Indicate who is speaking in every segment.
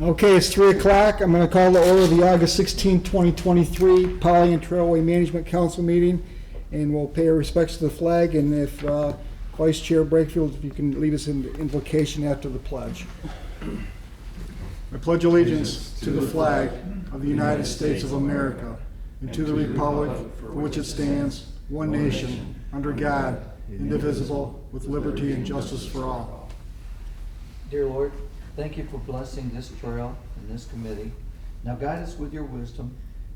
Speaker 1: Okay, it's 3 o'clock. I'm going to call the order of the August 16, 2023 Poly and Trailway Management Council meeting, and we'll pay our respects to the flag, and if Vice Chair Brakefield, if you can lead us in invocation after the pledge. I pledge allegiance to the flag of the United States of America and to the republic for which it stands, one nation, under God, indivisible, with liberty and justice for all.
Speaker 2: Dear Lord, thank you for blessing this trail and this committee. Now guide us with your wisdom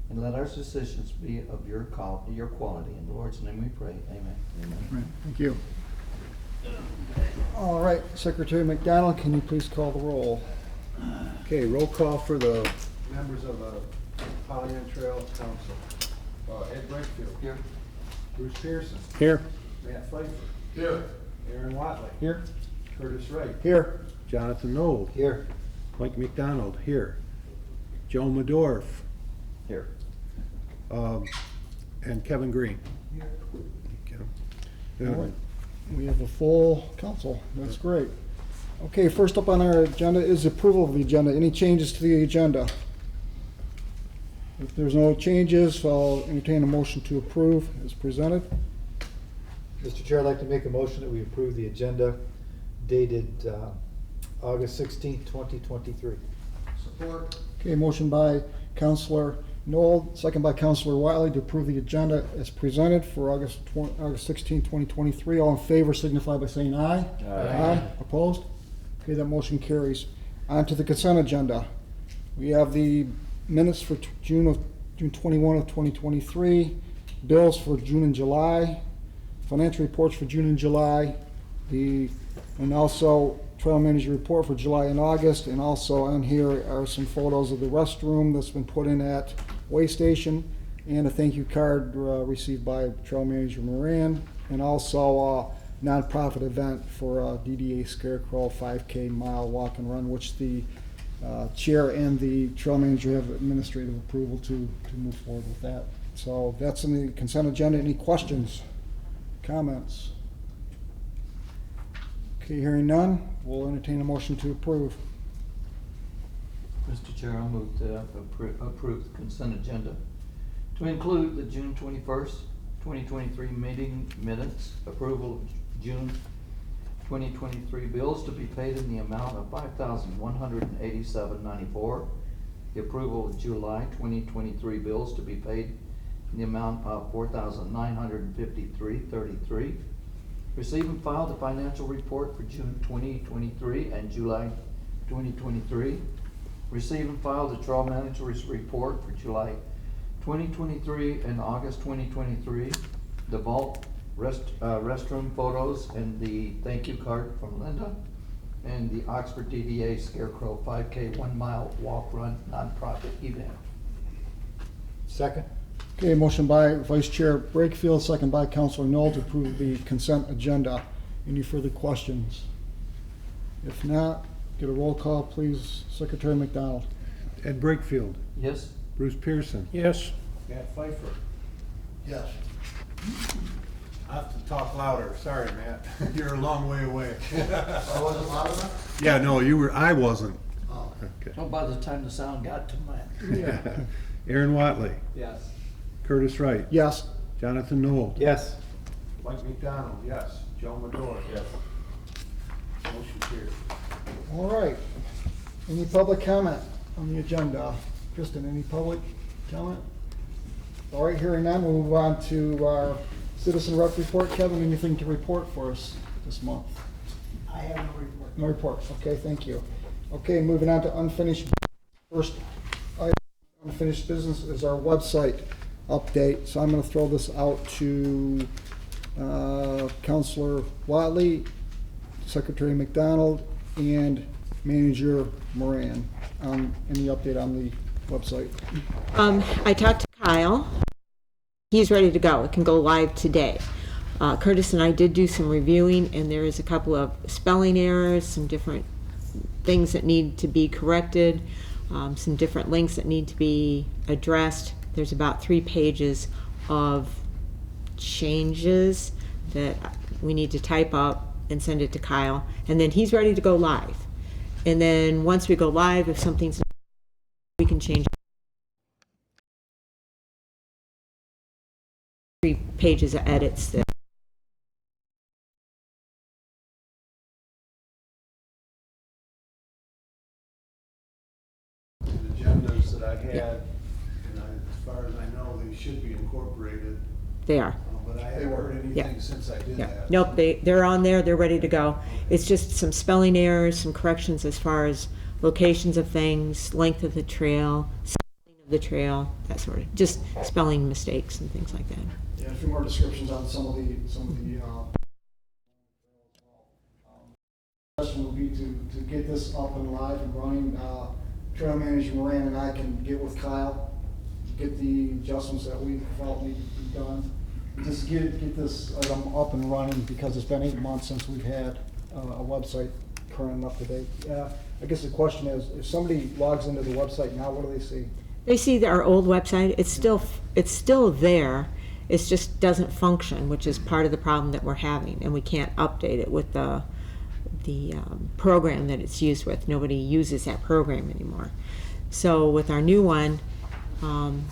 Speaker 2: and let our decisions be of your quality. In the Lord's name we pray. Amen. Amen.
Speaker 1: Right, thank you. All right, Secretary McDonald, can you please call the roll?
Speaker 3: Okay, roll call for the members of the Pollyant Trail Council. Ed Brakefield.
Speaker 2: Here.
Speaker 3: Bruce Pearson.
Speaker 1: Here.
Speaker 3: Matt Pfeiffer. Here. Aaron Watley.
Speaker 1: Here.
Speaker 3: Curtis Wright.
Speaker 1: Here.
Speaker 3: Jonathan Knoll.
Speaker 2: Here.
Speaker 3: Mike McDonald. Here. Joe Madorf.
Speaker 2: Here.
Speaker 3: And Kevin Green.
Speaker 1: All right. We have a full council. That's great. Okay, first up on our agenda is approval of the agenda. Any changes to the agenda? If there's no changes, I'll entertain a motion to approve as presented.
Speaker 4: Mr. Chair, I'd like to make a motion that we approve the agenda dated August 16th, 2023.
Speaker 3: Support.
Speaker 1: Okay, motion by Councilor Knoll, second by Councilor Wiley to approve the agenda as presented for August 16, 2023. All in favor signify by saying aye. Aye. Opposed? Okay, that motion carries. On to the consent agenda. We have the minutes for June 21 of 2023, bills for June and July, financial reports for June and July, and also trail manager report for July and August, and also on here are some photos of the restroom that's been put in at Way Station, and a thank you card received by trail manager Moran, and also a nonprofit event for DDA Scarecrow 5K mile walk and run, which the chair and the trail manager have administrative approval to move forward with that. So that's in the consent agenda. Any questions, comments? Okay, hearing none, we'll entertain a motion to approve.
Speaker 2: Mr. Chair, I'll move to approve the consent agenda to include the June 21st, 2023 meeting minutes, approval of June 2023 bills to be paid in the amount of $5,187.94, the approval of July 2023 bills to be paid in the amount of $4,953.33, receive and file the financial report for June 2023 and July 2023, receive and file the trail manager's report for July 2023 and August 2023, the vault restroom photos and the thank you card from Linda, and the Oxford DDA Scarecrow 5K 1 mile walk run nonprofit event.
Speaker 4: Second?
Speaker 1: Okay, motion by Vice Chair Brakefield, second by Councilor Knoll to approve the consent agenda. Any further questions? If not, get a roll call, please. Secretary McDonald.
Speaker 3: Ed Brakefield.
Speaker 2: Yes?
Speaker 3: Bruce Pearson.
Speaker 1: Yes.
Speaker 3: Matt Pfeiffer. Yes. I have to talk louder. Sorry, Matt. You're a long way away.
Speaker 4: I wasn't loud enough?
Speaker 3: Yeah, no, you were. I wasn't.
Speaker 4: Oh.
Speaker 3: Okay.
Speaker 2: Well, by the time the sound got to Matt.
Speaker 3: Yeah. Aaron Watley.
Speaker 4: Yes.
Speaker 3: Curtis Wright.
Speaker 1: Yes.
Speaker 3: Jonathan Knoll.
Speaker 4: Yes.
Speaker 3: Mike McDonald. Yes. Joe Madorf. Yes. Motion carried.
Speaker 1: All right. Any public comment on the agenda? Kristen, any public comment? All right, hearing none, we'll move on to our citizen rep report. Kevin, anything to report for us this month?
Speaker 5: I have no report.
Speaker 1: No reports. Okay, thank you. Okay, moving on to unfinished. First item, unfinished business is our website update. So I'm going to throw this out to Councilor Watley, Secretary McDonald, and Manager Moran on any update on the website.
Speaker 6: I talked to Kyle. He's ready to go. It can go live today. Curtis and I did do some reviewing, and there is a couple of spelling errors, some different things that need to be corrected, some different links that need to be addressed. There's about 3 pages of changes that we need to type up and send it to Kyle, and then he's ready to go live. And then once we go live, if something's, we can change 3 pages of edits that
Speaker 3: The agendas that I had, and as far as I know, they should be incorporated,
Speaker 6: they are.
Speaker 3: but I haven't heard anything since I did
Speaker 6: Yeah,
Speaker 3: that.
Speaker 6: nope, they're on there, they're ready to go. It's just some spelling errors, some corrections as far as locations of things, length of the trail, spelling of the trail, that sort of, just spelling mistakes and things like that.
Speaker 1: Yeah, a few more descriptions on some of the, question would be to get this up and live and running. Trail manager Moran and I can get with Kyle, get the adjustments that we felt need to be done. Just get this item up and running because it's been 8 months since we've had a website current and up to date. I guess the question is, if somebody logs into the website now, what do they see?
Speaker 6: They see our old website, it's still there, it just doesn't function, which is part of the problem that we're having, and we can't update it with the program that it's used with. Nobody uses that program anymore. So with our new one,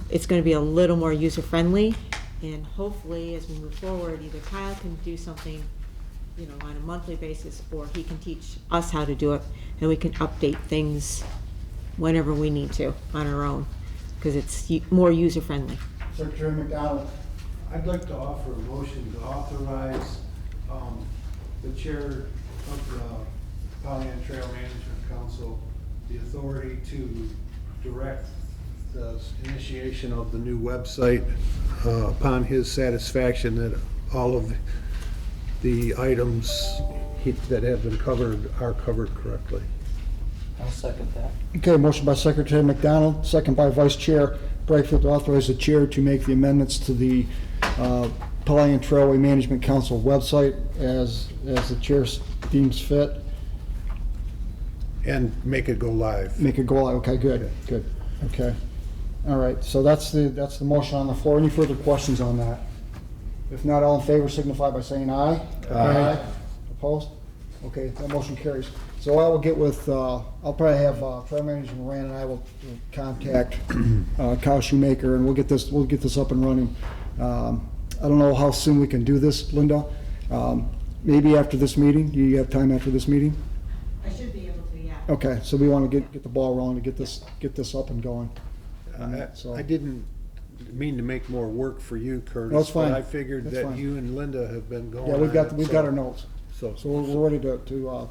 Speaker 6: it's going to be a little more user-friendly, and hopefully as we move forward, either Kyle can do something, you know, on a monthly basis, or he can teach us how to do it, and we can update things whenever we need to on our own, because it's more user-friendly.
Speaker 1: Secretary McDonald.
Speaker 3: I'd like to offer a motion to authorize the chair of the Pollyanna Trail Management Council the authority to direct the initiation of the new website upon his satisfaction that all of the items that have been covered are covered correctly.
Speaker 2: I'll second that.
Speaker 1: Okay, motion by Secretary McDonald, second by Vice Chair Brightfield to authorize the chair to make the amendments to the Pollyanna Trailway Management Council website as the chair deems fit.
Speaker 3: And make it go live.
Speaker 1: Make it go live. Okay, good, good. Okay. All right, so that's the motion on the floor. Any further questions on that? If not, all in favor signify by saying aye.
Speaker 3: Aye.
Speaker 1: Opposed? Okay, that motion carries. So I will get with, I'll probably have Trail Manager Moran and I will contact Kyle Shoemaker, and we'll get this up and running. I don't know how soon we can do this, Linda. Maybe after this meeting. Do you have time after this meeting?
Speaker 6: I should be able to, yeah.
Speaker 1: Okay, so we want to get the ball rolling to get this up and going. So
Speaker 3: I didn't mean to make more work for you, Curtis.
Speaker 1: No, it's fine.
Speaker 3: But I figured
Speaker 1: That's
Speaker 3: that
Speaker 1: fine.
Speaker 3: you and Linda have been going.
Speaker 1: yeah, we've
Speaker 3: on it,
Speaker 1: got our notes.
Speaker 3: So
Speaker 1: So we're ready to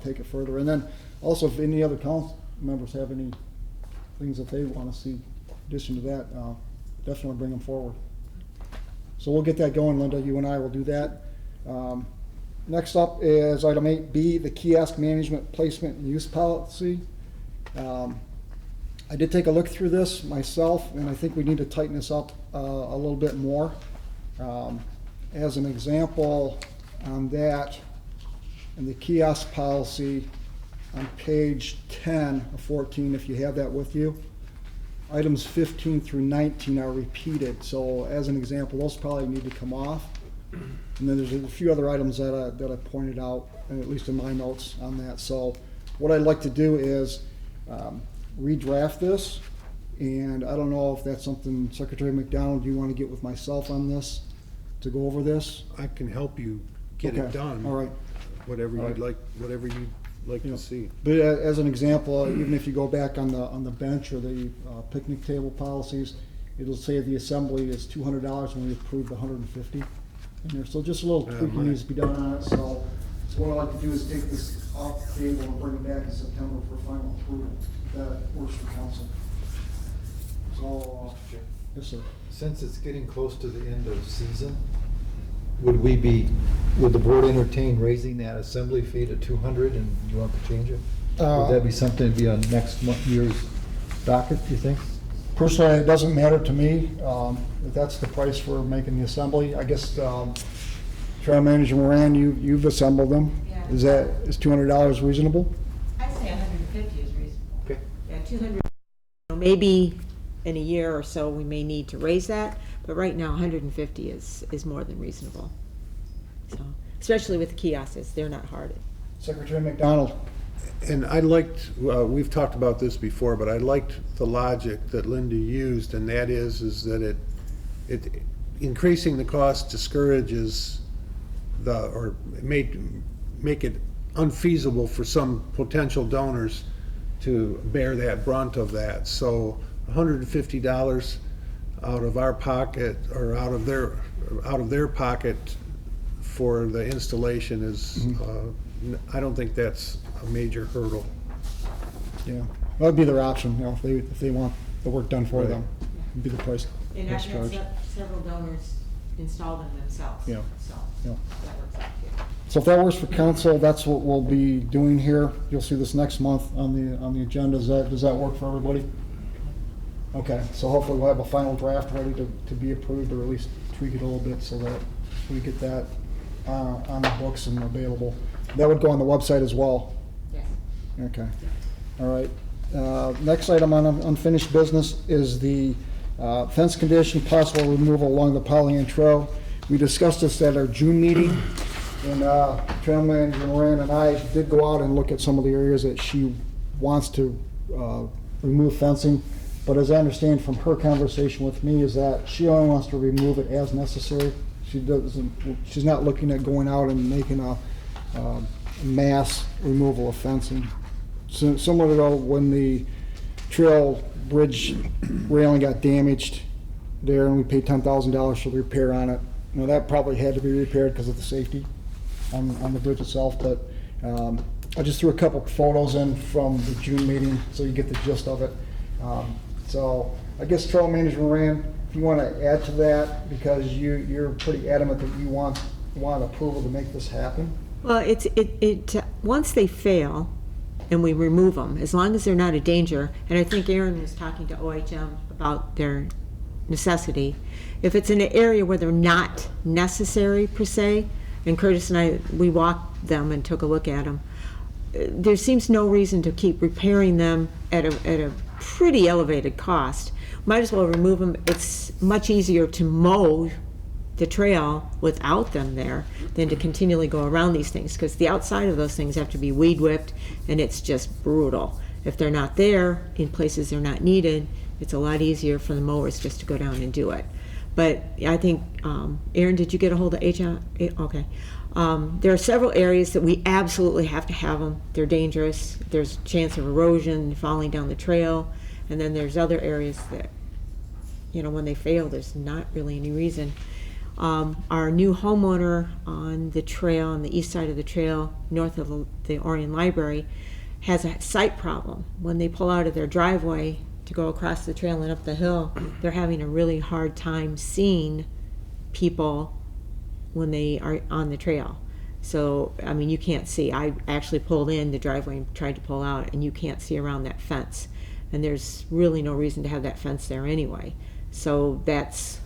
Speaker 1: take it further. And then also, if any other council members have any things that they want to see in addition to that, definitely bring them forward. So we'll get that going, Linda. You and I will do that. Next up is item 8B, the kiosk management placement and use policy. I did take a look through this myself, and I think we need to tighten this up a little bit more. As an example on that, in the kiosk policy on page 10 of 14, if you have that with you, items 15 through 19 are repeated. So as an example, those probably need to come off. And then there's a few other items that I pointed out, at least in my notes on that. So what I'd like to do is redraft this, and I don't know if that's something, Secretary McDonald, do you want to get with myself on this to go over this?
Speaker 3: I can help you get
Speaker 1: Okay,
Speaker 3: it done.
Speaker 1: all right.
Speaker 3: Whatever
Speaker 1: All
Speaker 3: you'd
Speaker 1: right.
Speaker 3: whatever you'd like
Speaker 1: Yeah.
Speaker 3: to see.
Speaker 1: But as an example, even if you go back on the bench or the picnic table policies, it'll say the assembly is $200 when we approve the 150 in there. So just a little tweaking
Speaker 3: right.
Speaker 1: needs to be done on it. So what I'd like to do is take this off the table and bring it back in September for final approval. If that works for council. So, yes, sir.
Speaker 4: Since it's getting close to the end of season, would the board entertain raising that assembly fee to 200, and you want to change it? Would that be something to be on next year's docket, do you think?
Speaker 1: Personally, it doesn't matter to me. If that's the price for making the assembly, I guess, Trail Manager Moran, you've assembled them.
Speaker 6: Yeah.
Speaker 1: Is $200 reasonable?
Speaker 6: I'd say 150 is reasonable.
Speaker 4: Okay.
Speaker 6: Yeah, 200, maybe in a year or so, we may need to raise that, but right now, 150 is more than reasonable. So, especially with the kiosks, they're not hard.
Speaker 1: Secretary McDonald.
Speaker 3: And I liked, we've talked about this before, but I liked the logic that Linda used, and that is that it increasing the cost discourages or make it unfeasible for some potential donors to bear that brunt of that. So $150 out of our pocket or out of their pocket for the installation is, I don't think that's a major hurdle.
Speaker 1: Yeah, that'd be their option, you know, if they want the work done for
Speaker 3: Right.
Speaker 1: them, it'd be the price charge.
Speaker 6: several donors install them themselves.
Speaker 1: Yeah.
Speaker 6: So
Speaker 1: Yeah.
Speaker 6: that works out good.
Speaker 1: So if that works for council, that's what we'll be doing here. You'll see this next month on the agenda. Does that work for everybody? Okay, so hopefully we'll have a final draft ready to be approved, or at least tweak it a little bit so that we get that on the books and available. That would go on the website as well.
Speaker 6: Yes.
Speaker 1: Okay, all right. Next item on unfinished business is the fence condition, possible removal along the Pollyant Trail. We discussed this at our June meeting, and Trail Manager Moran and I did go out and look at some of the areas that she wants to remove fencing. But as I understand from her conversation with me, is that she only wants to remove it as necessary. She's not looking at going out and making a mass removal of fencing. So, similar to when the trail bridge railing got damaged there, and we paid $10,000 for the repair on it. You know, that probably had to be repaired because of the safety on the bridge itself. But I just threw a couple photos in from the June meeting so you get the gist of it. So I guess Trail Manager Moran, if you want to add to that, because you're pretty adamant that you want approval to make this happen.
Speaker 6: Well, once they fail and we remove them, as long as they're not a danger, and I think Aaron was talking to OHM about their necessity. If it's in an area where they're not necessary per se, and Curtis and I, we walked them and took a look at them, there seems no reason to keep repairing them at a pretty elevated cost. Might as well remove them. It's much easier to mow the trail without them there than to continually go around these things, because the outside of those things have to be weed whipped, and it's just brutal. If they're not there in places they're not needed, it's a lot easier for the mowers just to go down and do it. But I think, Aaron, did you get a hold of HR? Okay. There are several areas that we absolutely have to have them. They're dangerous. There's a chance of erosion, falling down the trail. And then there's other areas that, you know, when they fail, there's not really any reason. Our new homeowner on the trail, on the east side of the trail, north of the Orion Library, has a sight problem. When they pull out of their driveway to go across the trail and up the hill, they're having a really hard time seeing people when they are on the trail. So, I mean, you can't see. I actually pulled in the driveway and tried to pull out, and you can't see around that fence. And there's really no reason to have that fence there anyway. So that's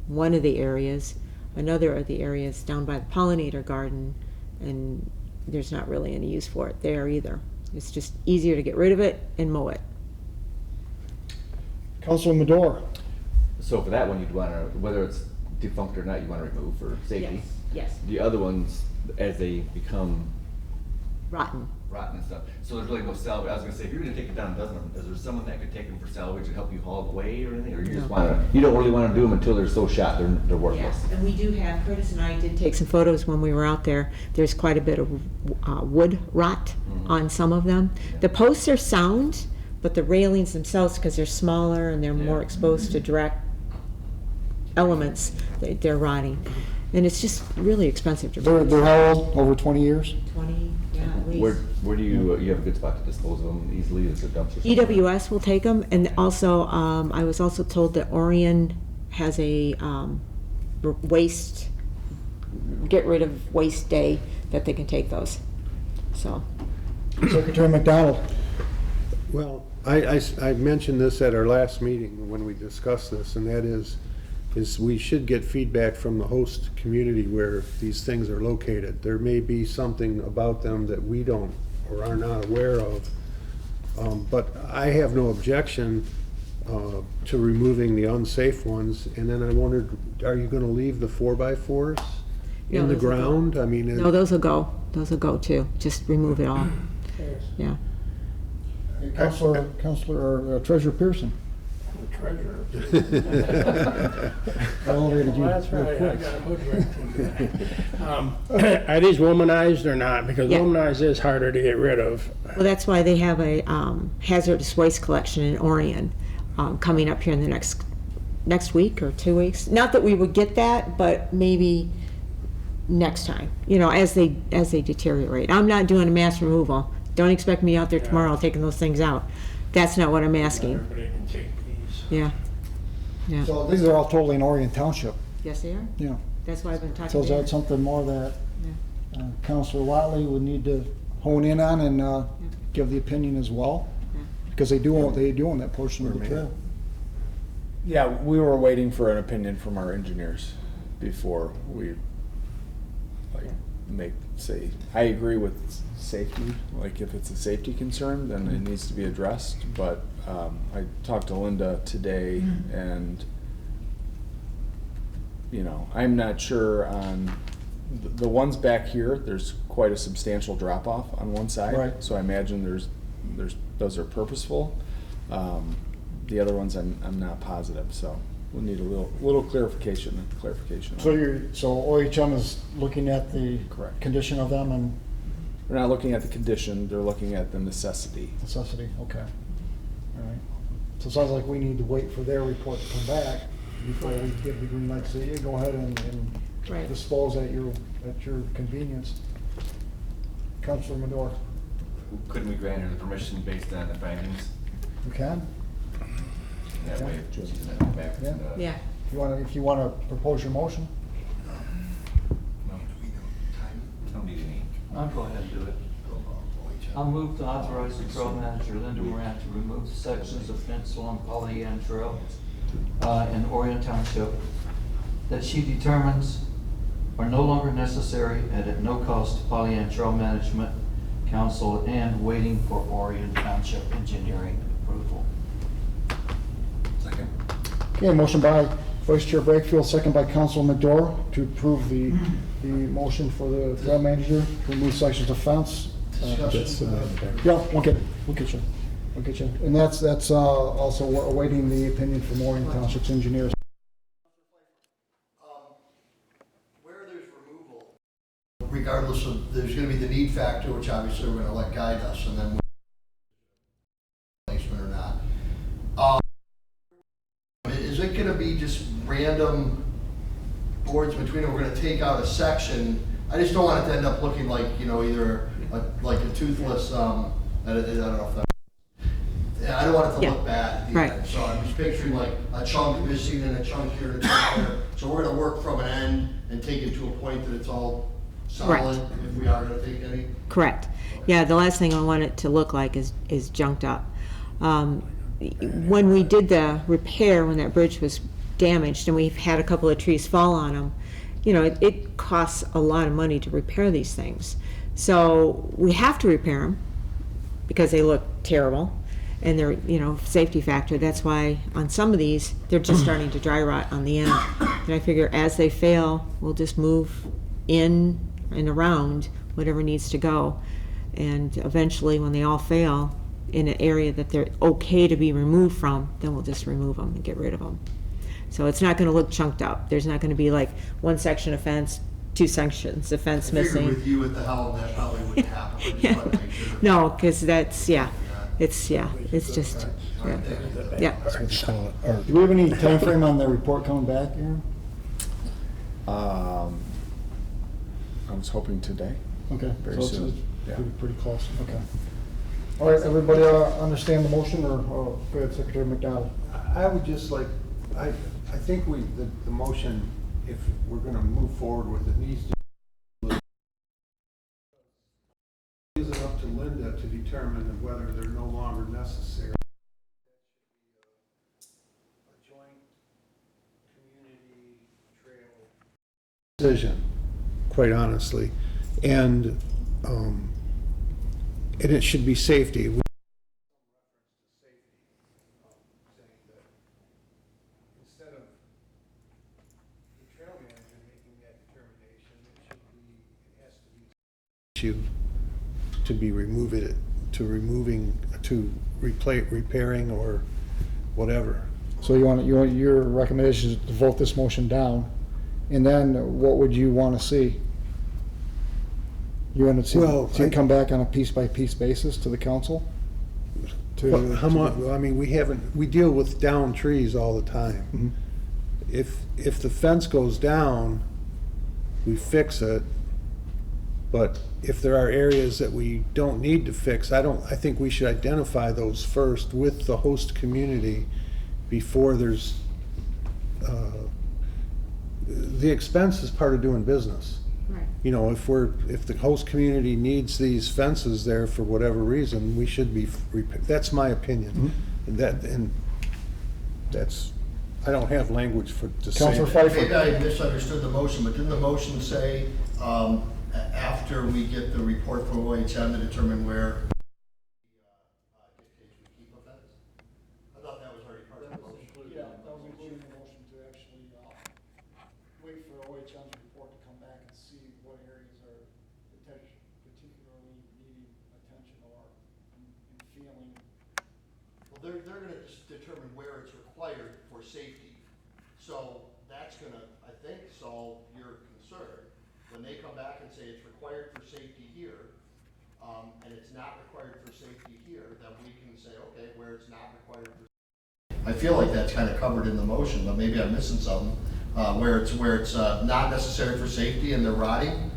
Speaker 6: one of the areas. Another of the areas down by the pollinator garden, and there's not really any use for it there either. It's just easier to get rid of it and mow it.
Speaker 1: Councilor Madore.
Speaker 7: So for that one, you'd want to, whether it's defunct or not, you want to remove for safety.
Speaker 6: Yes.
Speaker 7: The other ones, as they become
Speaker 6: Rotten.
Speaker 7: rotten and stuff, so there's really no salvage. I was gonna say, if you're gonna take it down a dozen of them, is there someone that could take them for salvage and help you haul away or anything? Or you just
Speaker 6: No.
Speaker 7: want to, you don't really want to do them until they're so shot, they're worthless.
Speaker 6: Yes, and we do have, Curtis and I did take some photos when we were out there. There's quite a bit of wood rot on some of them. The posts are sound, but the railings themselves, because they're smaller and they're more exposed to direct elements, they're rotting. And it's just really expensive to
Speaker 1: They're
Speaker 6: replace.
Speaker 1: how old? Over 20 years?
Speaker 6: 20, yeah, at least.
Speaker 7: Where do you have a good spot to dispose of them easily? Is it dumpster?
Speaker 6: EWS will take them, and also, I was also told that Orion has a waste, get rid of waste day, that they can take those, so.
Speaker 1: Secretary McDonald.
Speaker 3: Well, I mentioned this at our last meeting when we discussed this, and that is we should get feedback from the host community where these things are located. There may be something about them that we don't or are not aware of. But I have no objection to removing the unsafe ones. And then I wondered, are you gonna leave the 4x4s
Speaker 6: No,
Speaker 3: in the
Speaker 6: those will go.
Speaker 3: ground? I mean,
Speaker 6: No, those will go too, just remove it all. Yeah.
Speaker 1: Counselor Treasurer Pearson.
Speaker 8: The treasurer.
Speaker 1: I elevated you
Speaker 8: Well, that's
Speaker 1: real
Speaker 8: right, I
Speaker 1: quick.
Speaker 8: got hoodwinked. Are these womanized or not? Because
Speaker 6: Yeah.
Speaker 8: womanized is harder to get rid of.
Speaker 6: Well, that's why they have a hazardous waste collection in Orion coming up here in the next week or 2 weeks. Not that we would get that, but maybe next time, as they deteriorate. I'm not doing a mass removal. Don't expect me out there tomorrow taking those things out. That's not what I'm asking.
Speaker 8: Everybody can take these.
Speaker 6: Yeah. Yeah.
Speaker 1: So these are all totally in Orion Township,
Speaker 6: Yes, they are.
Speaker 1: yeah.
Speaker 6: That's why I've been talking
Speaker 1: So is
Speaker 6: to
Speaker 1: that
Speaker 6: them.
Speaker 1: something more that Counselor Watley would need to hone in on and give the opinion as well?
Speaker 6: Yeah.
Speaker 1: Because they do own that portion of the trail.
Speaker 9: Yeah, we were waiting for an opinion from our engineers before we say, I agree with safety, like if it's a safety concern, then it needs to be addressed, but I talked to Linda today and I'm not sure on the ones back here, there's quite a substantial drop off on one side.
Speaker 1: Right.
Speaker 9: So I imagine those are purposeful. The other ones I'm not positive, so we'll need a little clarification.
Speaker 1: So OHM is looking at the
Speaker 9: Correct.
Speaker 1: condition of them and
Speaker 9: They're not looking at the condition, they're looking at the necessity.
Speaker 1: necessity, okay. All right. So it sounds like we need to wait for their report to come back before we give the green light, say, yeah, go ahead and
Speaker 6: Right.
Speaker 1: dispose at your convenience. Counselor Madore,
Speaker 7: Couldn't we grant her the permission based on the findings?
Speaker 1: you can?
Speaker 7: That way, she's gonna come back.
Speaker 1: Yeah.
Speaker 6: Yeah.
Speaker 1: If you wanna propose your motion?
Speaker 7: No. Don't need any.
Speaker 2: I'll go ahead and do it. I'll move to authorize the trail manager, Linda Moran, to remove sections of fence along Polly Ann Trail in Orion Township that she determines are no longer necessary and at no cost to Polly Ann Trail Management Council and waiting for Orion Township engineering approval.
Speaker 7: Second.
Speaker 1: Okay, motion by Vice Chair Brakefield, second by Councilor Madore to approve the motion for the trail manager to remove sections of fence. Yeah, we'll get you. And that's also awaiting the opinion from Orion Township's engineers.
Speaker 10: Where there's removal, regardless of, there's gonna be the need factor, which obviously we're gonna let guide us, and then placement or not. Is it gonna be just random boards between them? We're gonna take out a section. I just don't want it to end up looking like, either like a toothless, I don't know if that. Yeah, I don't want it to
Speaker 6: Yeah.
Speaker 10: look bad at the
Speaker 6: Right.
Speaker 10: end. So I'm just picturing like a chunk missing and a chunk here and a chunk there. So we're gonna work from an end and take it to a point that it's all solid, if we are gonna take any.
Speaker 6: Correct. Yeah, the last thing I want it to look like is junked up. When we did the repair, when that bridge was damaged, and we've had a couple of trees fall on them, it costs a lot of money to repair these things. So we have to repair them because they look terrible and they're, safety factor. That's why on some of these, they're just starting to dry rot on the end. And I figure as they fail, we'll just move in and around whatever needs to go. And eventually, when they all fail in an area that they're okay to be removed from, then we'll just remove them and get rid of them. So it's not going to look chunked up. There's not going to be like one section of fence, two sections of fence
Speaker 10: I figured
Speaker 6: missing.
Speaker 10: with you at the helm, that probably wouldn't happen. I just wanted to make sure.
Speaker 6: No, because it's just, yeah.
Speaker 1: Do we have any time frame on the report coming back, Aaron?
Speaker 9: I was hoping today.
Speaker 1: Okay.
Speaker 9: Very
Speaker 1: so it's
Speaker 9: soon, yeah.
Speaker 1: Pretty close, okay. All right, everybody understand the motion, or go ahead, Secretary McDonald?
Speaker 3: I would just like, I think the motion, if we're gonna move forward with it, needs to. Is it up to Linda to determine whether they're no longer necessary? A joint community trail decision, quite honestly, and it should be safety. Instead of the trail manager making that determination, it has to be issue to be removing, repairing or whatever.
Speaker 1: So your recommendation is to vote this motion down, and then what would you want to see? You want to
Speaker 3: Well,
Speaker 1: see it come back on a piece-by-piece basis to the council?
Speaker 3: How much, I mean, we deal with down trees all the time.
Speaker 1: Mhm.
Speaker 3: If the fence goes down, we fix it. But if there are areas that we don't need to fix, I think we should identify those first with the host community before there's, the expense is part of doing business.
Speaker 6: Right.
Speaker 3: You know, if the host community needs these fences there for whatever reason, we should be, that's my opinion. And that's, I don't have language to say
Speaker 1: Councilor
Speaker 3: that.
Speaker 1: Pfeiffer.
Speaker 10: Maybe I misunderstood the motion, but didn't the motion say, after we get the report from OHM to determine where dictates we keep a fence? I thought that was already part of the motion.
Speaker 1: Yeah, that was including the motion to actually wait for OHM's report to come back and see what areas are particularly needing attention or in feeling.
Speaker 10: Well, they're gonna just determine where it's required for safety. So that's gonna, I think, solve your concern. When they come back and say it's required for safety here, and it's not required for safety here, then we can say, okay, where it's not required for. I feel like that's kind of covered in the motion, but maybe I'm missing something. Where it's not necessary for safety and they're rotting,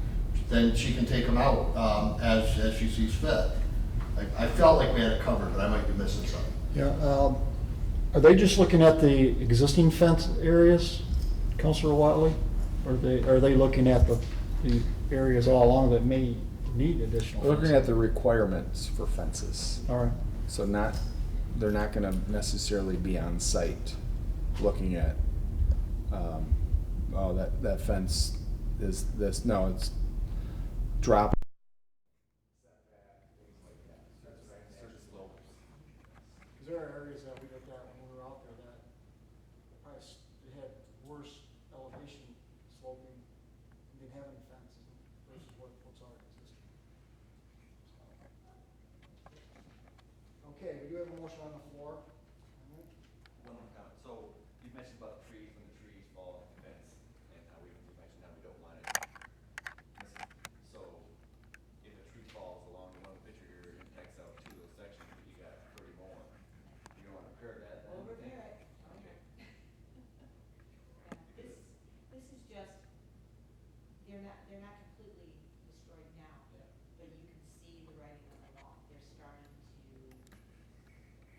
Speaker 10: then she can take them out, as she sees fit. I felt like we had it covered, but I might be missing something.
Speaker 1: Yeah, are they just looking at the existing fence areas, Councilor Watley? Or are they looking at the areas all along that may need additional?
Speaker 9: We're looking
Speaker 1: fencing?
Speaker 9: at the requirements for fences.
Speaker 1: All right,
Speaker 9: So they're not gonna necessarily be on site looking at, that fence is this, no, it's drop.
Speaker 1: because there are areas that we looked at when we were out there that probably they had worse elevation sloping, and didn't have any fences versus what's already existing. Okay, we do have a motion on the floor.
Speaker 7: One more comment. So you mentioned about the trees, when the trees fall off the fence, and how you mentioned how we don't want it. So if a tree falls along the one picture here and takes out two of those sections, but you got 30 more, you don't want to repair that? then?
Speaker 6: We'll repair it.
Speaker 7: Okay.
Speaker 6: This is just, they're not completely destroyed now,
Speaker 7: Yeah.
Speaker 6: but you can see the writing on the wall. They're starting to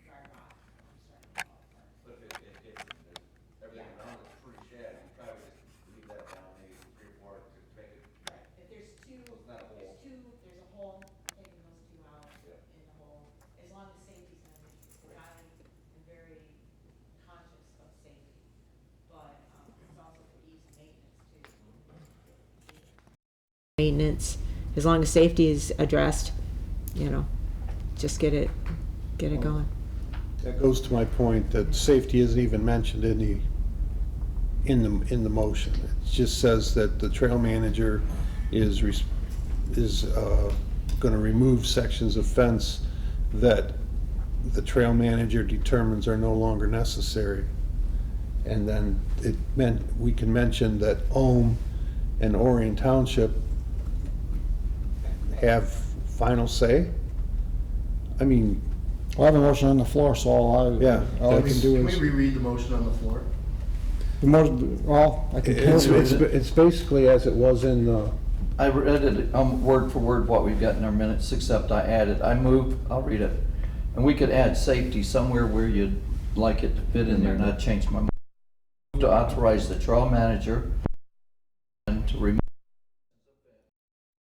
Speaker 6: dry rot, or starting to fall apart.
Speaker 7: But if it hits, and there's everything around it's pretty shabby, you probably just leave that down, maybe 3 or 4 to make it.
Speaker 6: Right, if there's two,
Speaker 7: Well, it's not a hole.
Speaker 6: there's a hole, taking those two out
Speaker 7: Yeah.
Speaker 6: in the hole, as long as safety's in it. I am very conscious of safety, but, it's also for ease of maintenance too. Maintenance, as long as safety is addressed, just get it going.
Speaker 3: That goes to my point that safety isn't even mentioned in the motion. It just says that the trail manager is gonna remove sections of fence that the trail manager determines are no longer necessary. And then it meant, we can mention that Ohm and Orion Township have final say. I mean,
Speaker 1: Well, I have a motion on the floor, so all I
Speaker 3: Yeah,
Speaker 1: can do
Speaker 10: Can we
Speaker 1: is.
Speaker 10: reread the motion on the floor?
Speaker 1: Well, I can.
Speaker 3: it's basically as it was in the.
Speaker 2: I read it, word for word what we've got in our minutes, except I added, I'll read it. And we could add safety somewhere where you'd like it to fit in there, and I'd change my mind. To authorize the trail manager and to remove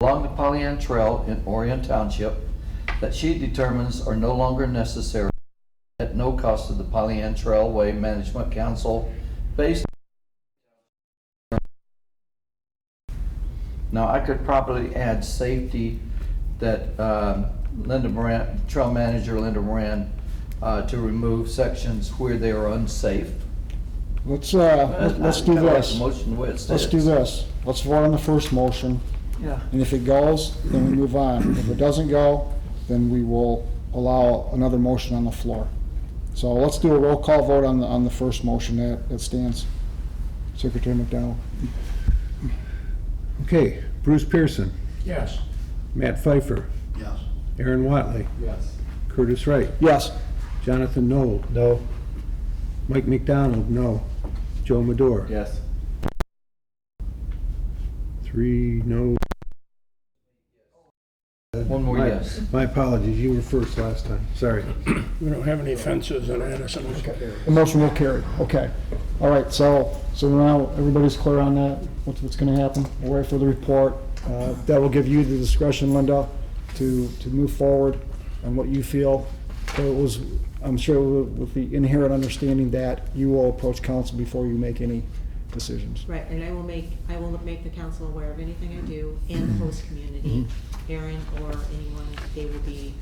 Speaker 2: along the Pollyant Trail in Orion Township that she determines are no longer necessary at no cost to the Pollyant Trailway Management Council based. Now, I could probably add safety that Linda Moran, trail manager Linda Moran, to remove sections where they are unsafe.
Speaker 1: Let's do
Speaker 2: Kinda like
Speaker 1: this.
Speaker 2: the motion the way it
Speaker 1: Let's do
Speaker 2: states.
Speaker 1: this. Let's vote on the first motion.
Speaker 2: Yeah.
Speaker 1: And if it goes, then we move on. If it doesn't go, then we will allow another motion on the floor. So let's do a roll call vote on the first motion that stands. Secretary McDowell.
Speaker 8: Okay, Bruce Pearson, Yes. Matt Pfeiffer,
Speaker 10: Yes.
Speaker 8: Aaron Watley,
Speaker 9: Yes.
Speaker 8: Curtis Wright,
Speaker 1: Yes.
Speaker 8: Jonathan Knoll,
Speaker 4: No.
Speaker 8: Mike McDonald, no. Joe Madore.
Speaker 9: Yes.
Speaker 8: 3 no.
Speaker 2: One more
Speaker 8: My-
Speaker 2: yes.
Speaker 8: My apologies, you were first last time, sorry. We don't have any fences in Addison.
Speaker 1: The motion will carry. Okay. All right, so now everybody's clear on that, what's gonna happen. We'll wait for the report. That will give you the discretion, Linda, to move forward on what you feel. So it was, I'm sure with the inherent understanding that you will approach council before you make any decisions.
Speaker 6: Right, and I will make the council aware of anything I do and the host community, Aaron or anyone, they will be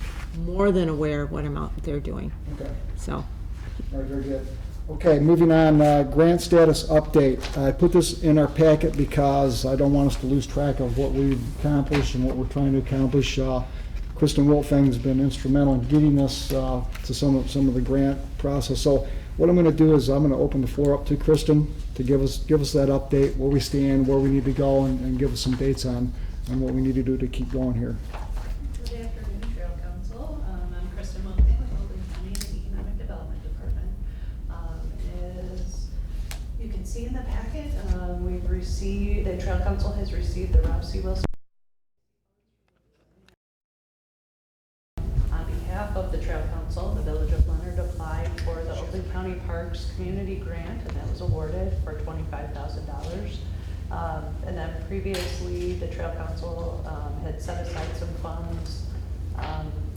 Speaker 6: more than aware of what I'm out there doing,
Speaker 1: Okay.
Speaker 6: so.
Speaker 1: All right, very good. Okay, moving on, grant status update. I put this in our packet because I don't want us to lose track of what we've accomplished and what we're trying to accomplish. Kristen Wolfang's been instrumental in getting us to some of the grant process. So what I'm gonna do is I'm gonna open the floor up to Kristen to give us that update, where we stand, where we need to go, and give us some dates on what we need to do to keep going here.
Speaker 11: Good afternoon, Trail Council. I'm Kristen Wilson with Oakland County Economic Development Department. As you can see in the packet, the Trail Council has received the Rob C. Wilson. On behalf of the Trail Council, the Village of Leonard applied for the Oakland County Parks Community Grant, and that was awarded for $25,000. And then previously, the Trail Council had set aside some funds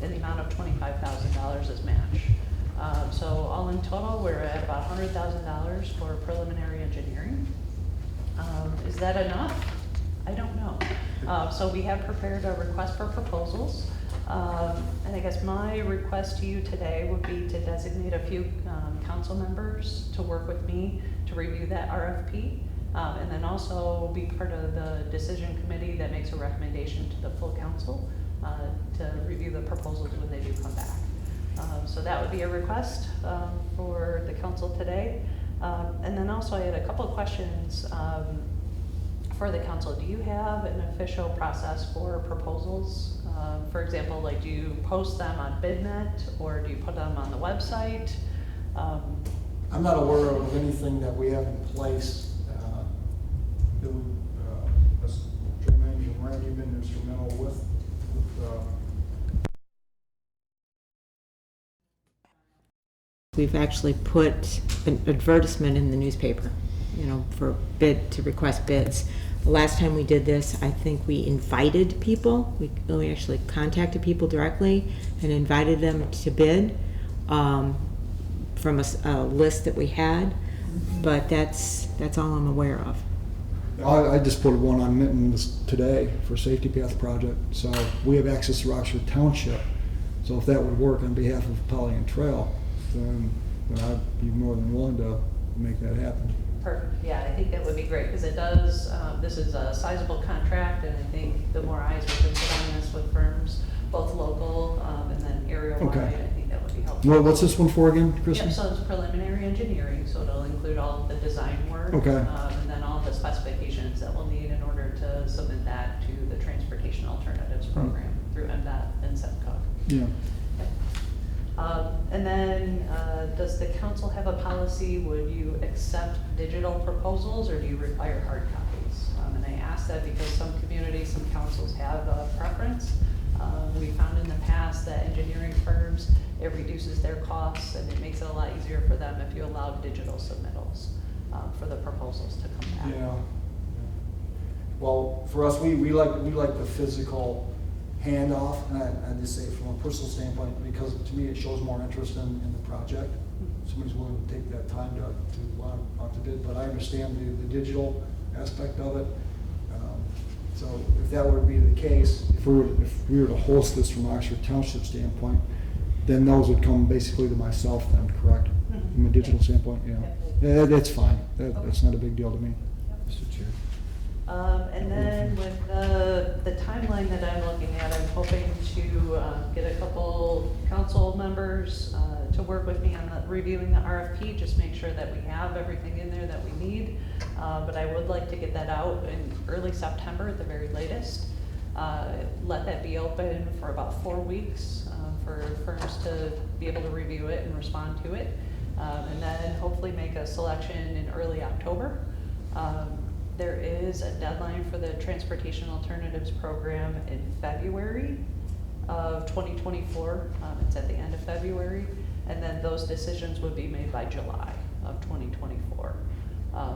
Speaker 11: in the amount of $25,000 as match. So all in total, we're at about $100,000 for preliminary engineering. Is that enough? I don't know. So we have prepared a request for proposals. And I guess my request to you today would be to designate a few council members to work with me to review that RFP. And then also be part of the decision committee that makes a recommendation to the full council to review the proposals when they do come back. So that would be a request for the council today. And then also I had a couple of questions for the council. Do you have an official process for proposals? For example, like do you post them on BidNet or do you put them on the website?
Speaker 1: I'm not aware of anything that we have in place. As Dream Manager Randy, you've been instrumental with
Speaker 6: We've actually put an advertisement in the newspaper, for to request bids. The last time we did this, I think we invited people. We actually contacted people directly and invited them to bid from a list that we had. But that's all I'm aware of.
Speaker 1: I just put one on Minton's today for Safety Path Project, so we have access to Roxford Township. So if that would work on behalf of Pollyant Trail, then I'd be more than willing to make that happen.
Speaker 11: Perfect, yeah, I think that would be great, because it does, this is a sizable contract, and I think the more eyes we can put on this with firms, both local and then area-wide,
Speaker 1: Okay.
Speaker 11: I think that would be helpful.
Speaker 1: Well, what's this one for again, Kristen?
Speaker 11: Yep, so it's preliminary engineering, so it'll include all of the design work.
Speaker 1: Okay.
Speaker 11: And then all the specifications that we'll need in order to submit that to the Transportation Alternatives Program through MDOT and SEPCOG.
Speaker 1: Yeah.
Speaker 11: And then, does the council have a policy, would you accept digital proposals or do you require hard copies? And I ask that because some communities, some councils have a preference. We found in the past that engineering firms, it reduces their costs and it makes it a lot easier for them if you allow digital submittals for the proposals to come back.
Speaker 1: Yeah. Well, for us, we like the physical handoff, and I just say it from a personal standpoint, because to me it shows more interest in the project. Somebody's willing to take that time to want to bid, but I understand the digital aspect of it. So if that were to be the case, if we were to host this from Oxford Township standpoint, then those would come basically to myself then, correct? From a digital standpoint, yeah. Yeah, that's fine. That's not a big deal to me.
Speaker 4: Mr. Chair.
Speaker 11: And then with the timeline that I'm looking at, I'm hoping to get a couple council members to work with me on reviewing the RFP, just make sure that we have everything in there that we need. But I would like to get that out in early September at the very latest. Let that be open for about 4 weeks for firms to be able to review it and respond to it. And then hopefully make a selection in early October. There is a deadline for the Transportation Alternatives Program in February of 2024. It's at the end of February. And then those decisions would be made by July of 2024.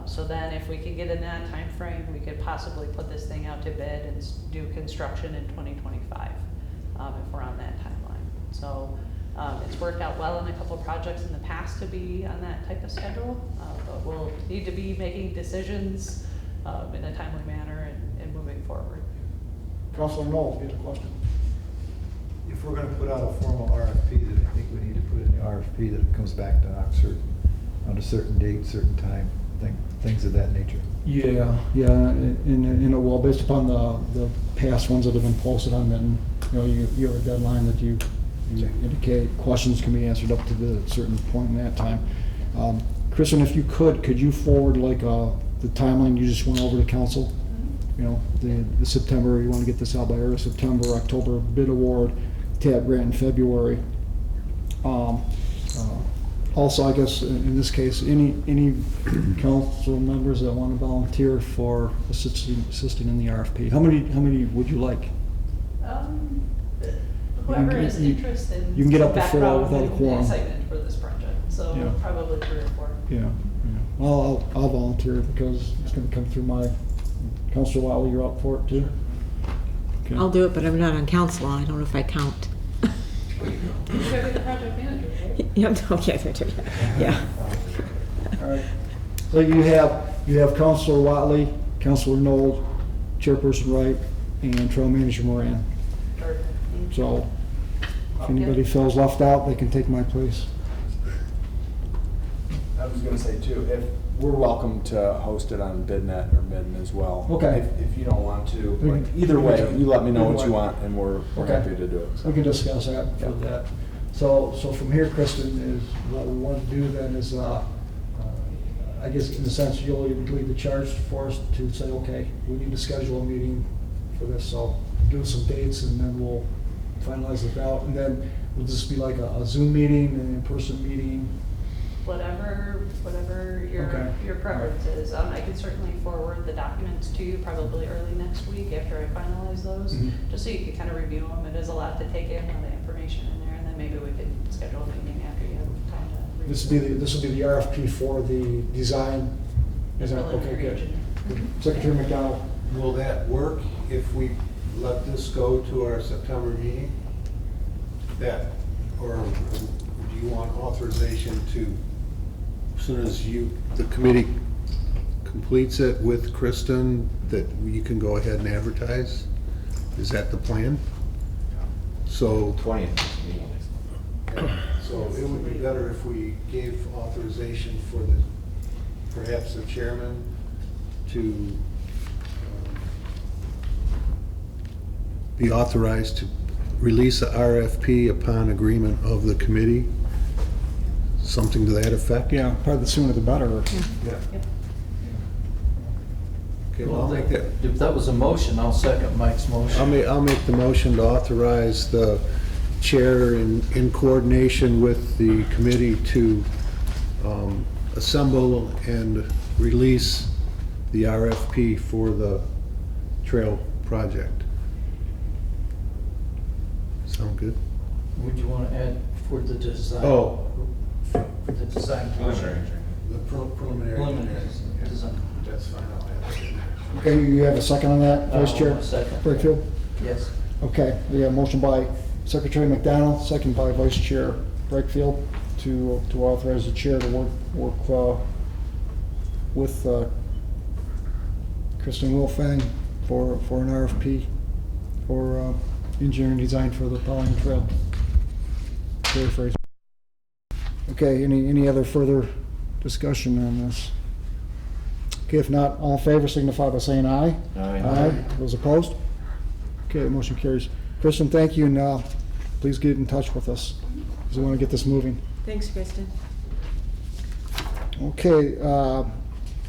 Speaker 11: So then if we can get in that time frame, we could possibly put this thing out to bid and do construction in 2025, if we're on that timeline. So it's worked out well in a couple of projects in the past to be on that type of schedule, but we'll need to be making decisions in a timely manner and moving forward.
Speaker 1: Councilor Knoll, you had a question?
Speaker 4: If we're gonna put out a formal RFP, then I think we need to put in the RFP that it comes back to Oxford on a certain date, certain time, things of that nature.
Speaker 1: Yeah, and well, based upon the past ones that have been posted on, then, you have a deadline that you indicate. Questions can be answered up to the certain point in that time. Kristen, if you could you forward the timeline you just went over to council? The September, you want to get this out by early September, October bid award, TAP grant in February. Also, I guess in this case, any council members that want to volunteer for assisting in the RFP? How many would you like?
Speaker 11: Whoever is interested.
Speaker 1: You can get up to 4 without a quorum.
Speaker 11: Excitement for this project, so
Speaker 1: Yeah.
Speaker 11: probably 3 or 4.
Speaker 1: Yeah. Well, I'll volunteer because it's going to come through my. Councilor Wiley, you're up for it too? Okay.
Speaker 6: I'll do it, but I'm not on council. I don't know if I count.
Speaker 11: You're gonna be the project manager, right?
Speaker 6: Yeah.
Speaker 1: All right. So you have Councilor Watley, Councilor Knoll, Chairperson Wright, and Trail Manager Moran.
Speaker 11: Perfect. Thank you.
Speaker 1: So if anybody feels left out, they can take my place.
Speaker 9: I was gonna say too, if we're welcome to host it on BidNet or Midden as well.
Speaker 1: Okay.
Speaker 9: If you don't want to,
Speaker 1: We
Speaker 9: like,
Speaker 1: can-
Speaker 9: either
Speaker 1: we can
Speaker 9: way,
Speaker 1: do-
Speaker 9: you let me know
Speaker 1: either
Speaker 9: what you
Speaker 1: way.
Speaker 9: want and we're
Speaker 1: Okay.
Speaker 9: happy to do it. so.
Speaker 1: We can discuss that for
Speaker 9: Yeah.
Speaker 1: that. So from here, Kristen, is what we want to do then is, I guess in a sense, you'll lead the charge for us to say, okay, we need to schedule a meeting for this, so give us some dates and then we'll finalize it out. And then will this be like a Zoom meeting, an in-person meeting?
Speaker 11: Whatever
Speaker 1: Okay.
Speaker 11: your preference is. I can certainly forward the documents to you probably early next week after I finalize those,
Speaker 1: Mhm.
Speaker 11: just so you can kind of review them. It is a lot to take in, a lot of information in there, and then maybe we could schedule a meeting after you have time to review.
Speaker 1: This will be the RFP for the design. Is that okay?
Speaker 11: Preliminary
Speaker 1: Good.
Speaker 11: engineering.
Speaker 1: Good. Secretary McDonald.
Speaker 3: Will that work if we let this go to our September meeting? Or do you want authorization to, as soon as the committee completes it with Kristen, that you can go ahead and advertise? Is that the plan? So,
Speaker 7: 20th.
Speaker 3: so it would be better if we gave authorization for perhaps the chairman to be authorized to release a RFP upon agreement of the committee, something to that effect?
Speaker 1: Yeah, probably the sooner the better.
Speaker 3: Yeah. Okay, well, I'll make that,
Speaker 2: If that was a motion, I'll second Mike's motion.
Speaker 3: I'll make the motion to authorize the chair in coordination with the committee to assemble and release the RFP for the trail project. Sound good?
Speaker 2: Would you want to add for the design?
Speaker 3: Oh.
Speaker 2: For the design portion?
Speaker 3: The preliminary.
Speaker 2: Preliminary design.
Speaker 3: That's fine, I'll add it in there.
Speaker 1: Okay, you have a second on that, Vice Chair?
Speaker 2: Second.
Speaker 1: Brakefield?
Speaker 2: Yes.
Speaker 1: Okay, we have a motion by Secretary McDonald, second by Vice Chair Brakefield to authorize the chair to work with Kristen Wilfang for an RFP for engineering design for the Pauline Trail. Paraphrase. Okay, any other further discussion on this? Okay, if not, all in favor signify by saying aye. Aye. Those opposed? Okay, motion carries. Kristen, thank you, and please get in touch with us, because we want to get this moving.
Speaker 6: Thanks, Kristen.
Speaker 1: Okay,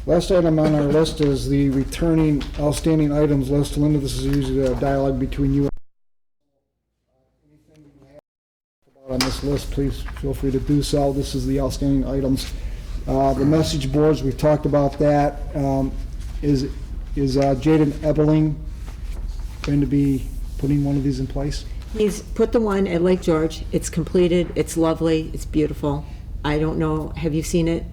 Speaker 1: last item on our list is the returning outstanding items list. Linda, this is usually a dialogue between you and anything you have on this list, please feel free to do so. This is the outstanding items. The message boards, we've talked about that. Is Jaden Ebeling going to be putting one of these in place?
Speaker 6: He's put the one at Lake George. It's completed. It's lovely. It's beautiful. I don't know, have you seen it,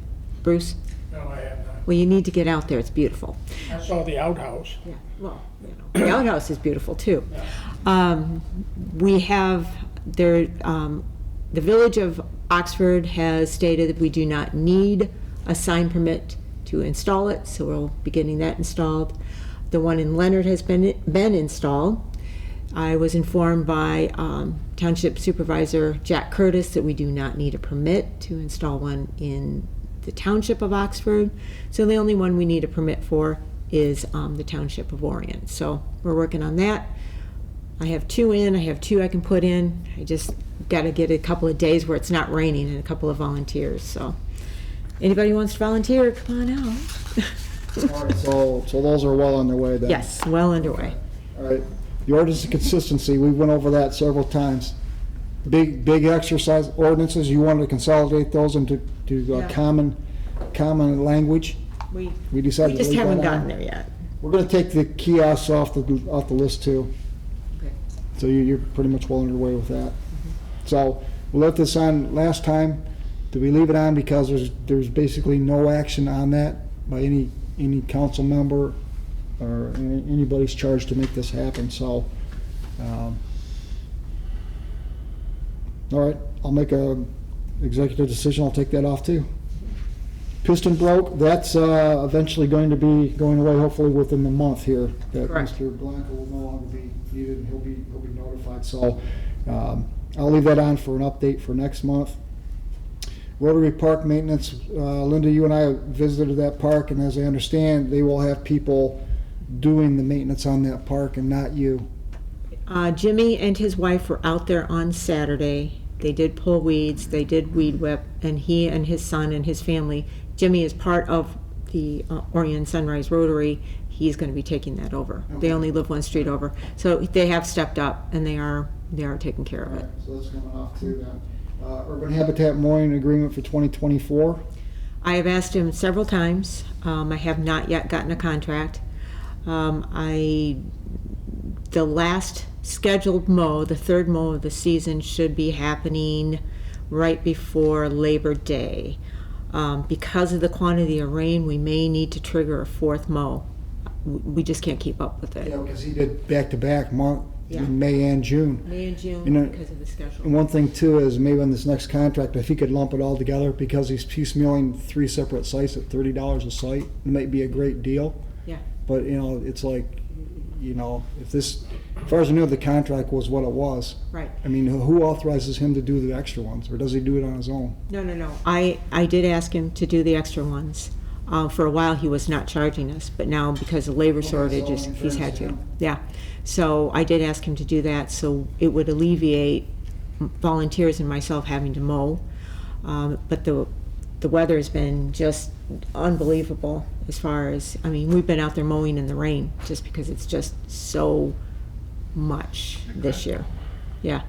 Speaker 6: Bruce?
Speaker 8: No, I have not.
Speaker 6: Well, you need to get out there. It's beautiful.
Speaker 8: I saw the outhouse.
Speaker 6: Yeah, well, the outhouse is beautiful too. We have, there, the Village of Oxford has stated that we do not need a sign permit to install it, so we'll be getting that installed. The one in Leonard has been installed. I was informed by Township Supervisor Jack Curtis that we do not need a permit to install one in the Township of Oxford. So the only one we need a permit for is the Township of Orion. So we're working on that. I have 2 in, I have 2 I can put in. I just got to get a couple of days where it's not raining and a couple of volunteers. So anybody wants to volunteer, come on out.
Speaker 1: All right, so those are well underway then?
Speaker 6: Yes, well underway.
Speaker 1: All right. The ordinance of consistency, we went over that several times. Big exercise ordinances, you wanted to consolidate those into
Speaker 6: Yeah.
Speaker 1: common language.
Speaker 6: We
Speaker 1: decided to
Speaker 6: just
Speaker 1: leave that
Speaker 6: haven't
Speaker 1: on.
Speaker 6: gotten there yet.
Speaker 1: We're gonna take the kiosks off the list too.
Speaker 6: Okay.
Speaker 1: So you're pretty much well underway with that. So we left this on last time. Did we leave it on because there's basically no action on that by any council member or anybody's charged to make this happen, so. All right, I'll make a executive decision, I'll take that off too. Piston broke, that's eventually going to be going away hopefully within the month here. That
Speaker 6: Correct.
Speaker 1: Mr. Blanco will no longer be needed and he'll be notified, so I'll leave that on for an update for next month. Rotary Park maintenance, Linda, you and I visited that park, and as I understand, they will have people doing the maintenance on that park and not you.
Speaker 6: Jimmy and his wife were out there on Saturday. They did pull weeds, they did weed whip, and he and his son and his family, Jimmy is part of the Orion Sunrise Rotary, he's gonna be taking that over. They
Speaker 1: Okay.
Speaker 6: only live 1 street over. So they have stepped up and they are taking care of
Speaker 1: All right,
Speaker 6: it.
Speaker 1: so that's coming off too then. Urban Habitat mooring agreement for 2024.
Speaker 6: I have asked him several times. I have not yet gotten a contract. The last scheduled mow, the 3rd mow of the season, should be happening right before Labor Day. Because of the quantity of rain, we may need to trigger a 4th mow. We just can't keep up with
Speaker 1: Yeah,
Speaker 6: it.
Speaker 1: because he did back-to-back month,
Speaker 6: Yeah.
Speaker 1: in May and June.
Speaker 6: May and June,
Speaker 1: You know,
Speaker 6: because of the schedule.
Speaker 1: And one thing too is maybe on this next contract, if he could lump it all together, because he's piecemealing 3 separate sites at $30 a site, it might be a great deal.
Speaker 6: Yeah.
Speaker 1: But, it's like, if this, as far as I knew, the contract was what it was.
Speaker 6: Right.
Speaker 1: I mean, who authorizes him to do the extra ones, or does he do it on his own?
Speaker 6: No. I did ask him to do the extra ones. For a while, he was not charging us, but now because of labor
Speaker 1: Okay, so
Speaker 6: shortages,
Speaker 1: in
Speaker 6: he's had
Speaker 1: fairness
Speaker 6: to.
Speaker 1: to him.
Speaker 6: Yeah. So I did ask him to do that, so it would alleviate volunteers and myself having to mow. But the weather has been just unbelievable as far as, we've been out there mowing in the rain just because it's just so much this year. Yeah.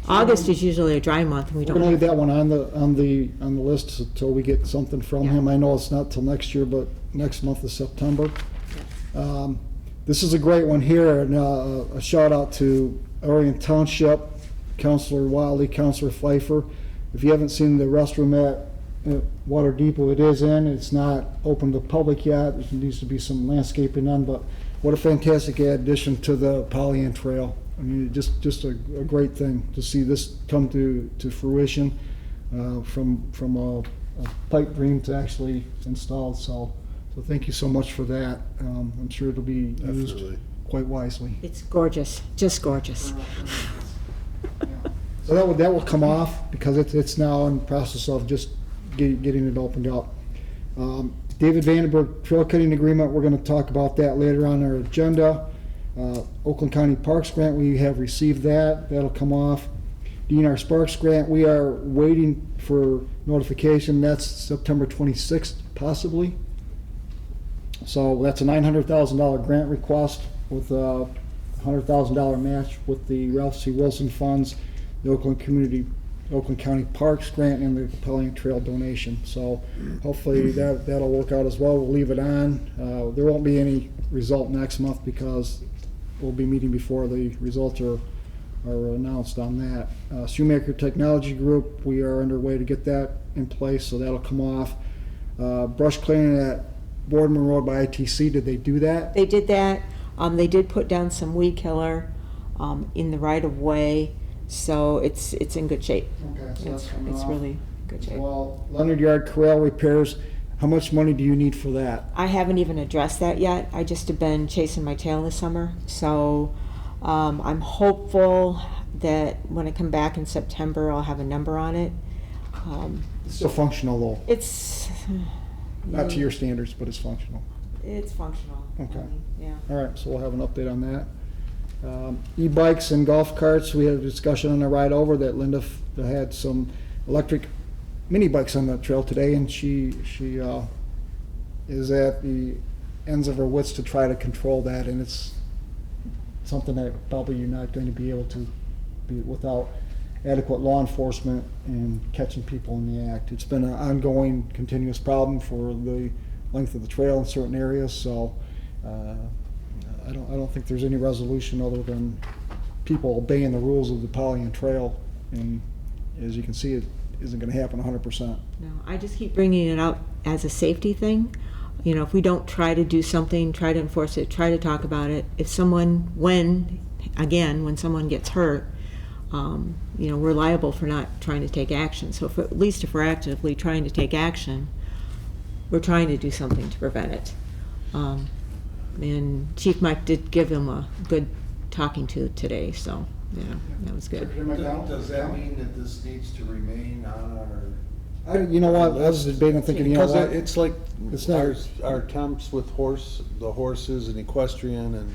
Speaker 6: August is usually a dry month and we
Speaker 1: We're
Speaker 6: don't
Speaker 1: gonna leave
Speaker 6: have.
Speaker 1: that one on the list until we get something from
Speaker 6: Yeah.
Speaker 1: him. I know it's not till next year, but next month is September. This is a great one here, and a shout out to Orion Township, Councilor Wiley, Councilor Pfeiffer. If you haven't seen the restroom at Water Depot, it is in. It's not open to the public yet. There needs to be some landscaping done, but what a fantastic addition to the Pollyant Trail. I mean, just a great thing to see this come to fruition, from a pipe dream to actually installed. So thank you so much for that. I'm sure it'll be used quite wisely.
Speaker 6: It's gorgeous, just gorgeous.
Speaker 1: So that will come off because it's now in the process of just getting it opened up. David Vandenberg Trail Cutting Agreement, we're gonna talk about that later on our agenda. Oakland County Parks Grant, we have received that, that'll come off. DNR Sparks Grant, we are waiting for notification, that's September 26th possibly. So that's a $900,000 grant request with a $100,000 match with the Ralph C. Wilson funds, the Oakland County Parks Grant, and the Papillion Trail donation. So hopefully that'll work out as well. We'll leave it on. There won't be any result next month because we'll be meeting before the results are announced on that. Shoemaker Technology Group, we are underway to get that in place, so that'll come off. Brush cleaning at Boardman Road by ITC, did they do that?
Speaker 6: They did that. They did put down some weed killer in the right of way, so it's in good shape.
Speaker 1: Okay, so that's coming
Speaker 6: It's
Speaker 1: off.
Speaker 6: really good shape.
Speaker 1: Well, Leonard Yard Corral repairs, how much money do you need for that?
Speaker 6: I haven't even addressed that yet. I just have been chasing my tail this summer. So I'm hopeful that when I come back in September, I'll have a number on it.
Speaker 1: It's still functional though,
Speaker 6: It's
Speaker 1: not to your standards, but it's functional.
Speaker 6: It's functional.
Speaker 1: Okay.
Speaker 6: Yeah.
Speaker 1: All right, so we'll have an update on that. E-bikes and golf carts, we had a discussion on the ride over that Linda had some electric mini bikes on the trail today, and she is at the ends of her wits to try to control that, and it's something that probably you're not going to be able to be without adequate law enforcement and catching people in the act. It's been an ongoing, continuous problem for the length of the trail in certain areas, so I don't think there's any resolution other than people obeying the rules of the Papillion Trail, and as you can see, it isn't going to happen 100%.
Speaker 6: No, I just keep bringing it up as a safety thing. You know, if we don't try to do something, try to enforce it, try to talk about it, if someone, when someone gets hurt, you know, we're liable for not trying to take action. So at least if we're actively trying to take action, we're trying to do something to prevent it. And Chief Mike did give him a good talking to today, so yeah, that was good.
Speaker 3: Does that mean that this needs to remain on our?
Speaker 1: You know what, I was debating, thinking, you know
Speaker 8: Because
Speaker 1: what?
Speaker 8: it's like
Speaker 1: It's not-
Speaker 8: our attempts with the horses and equestrian and,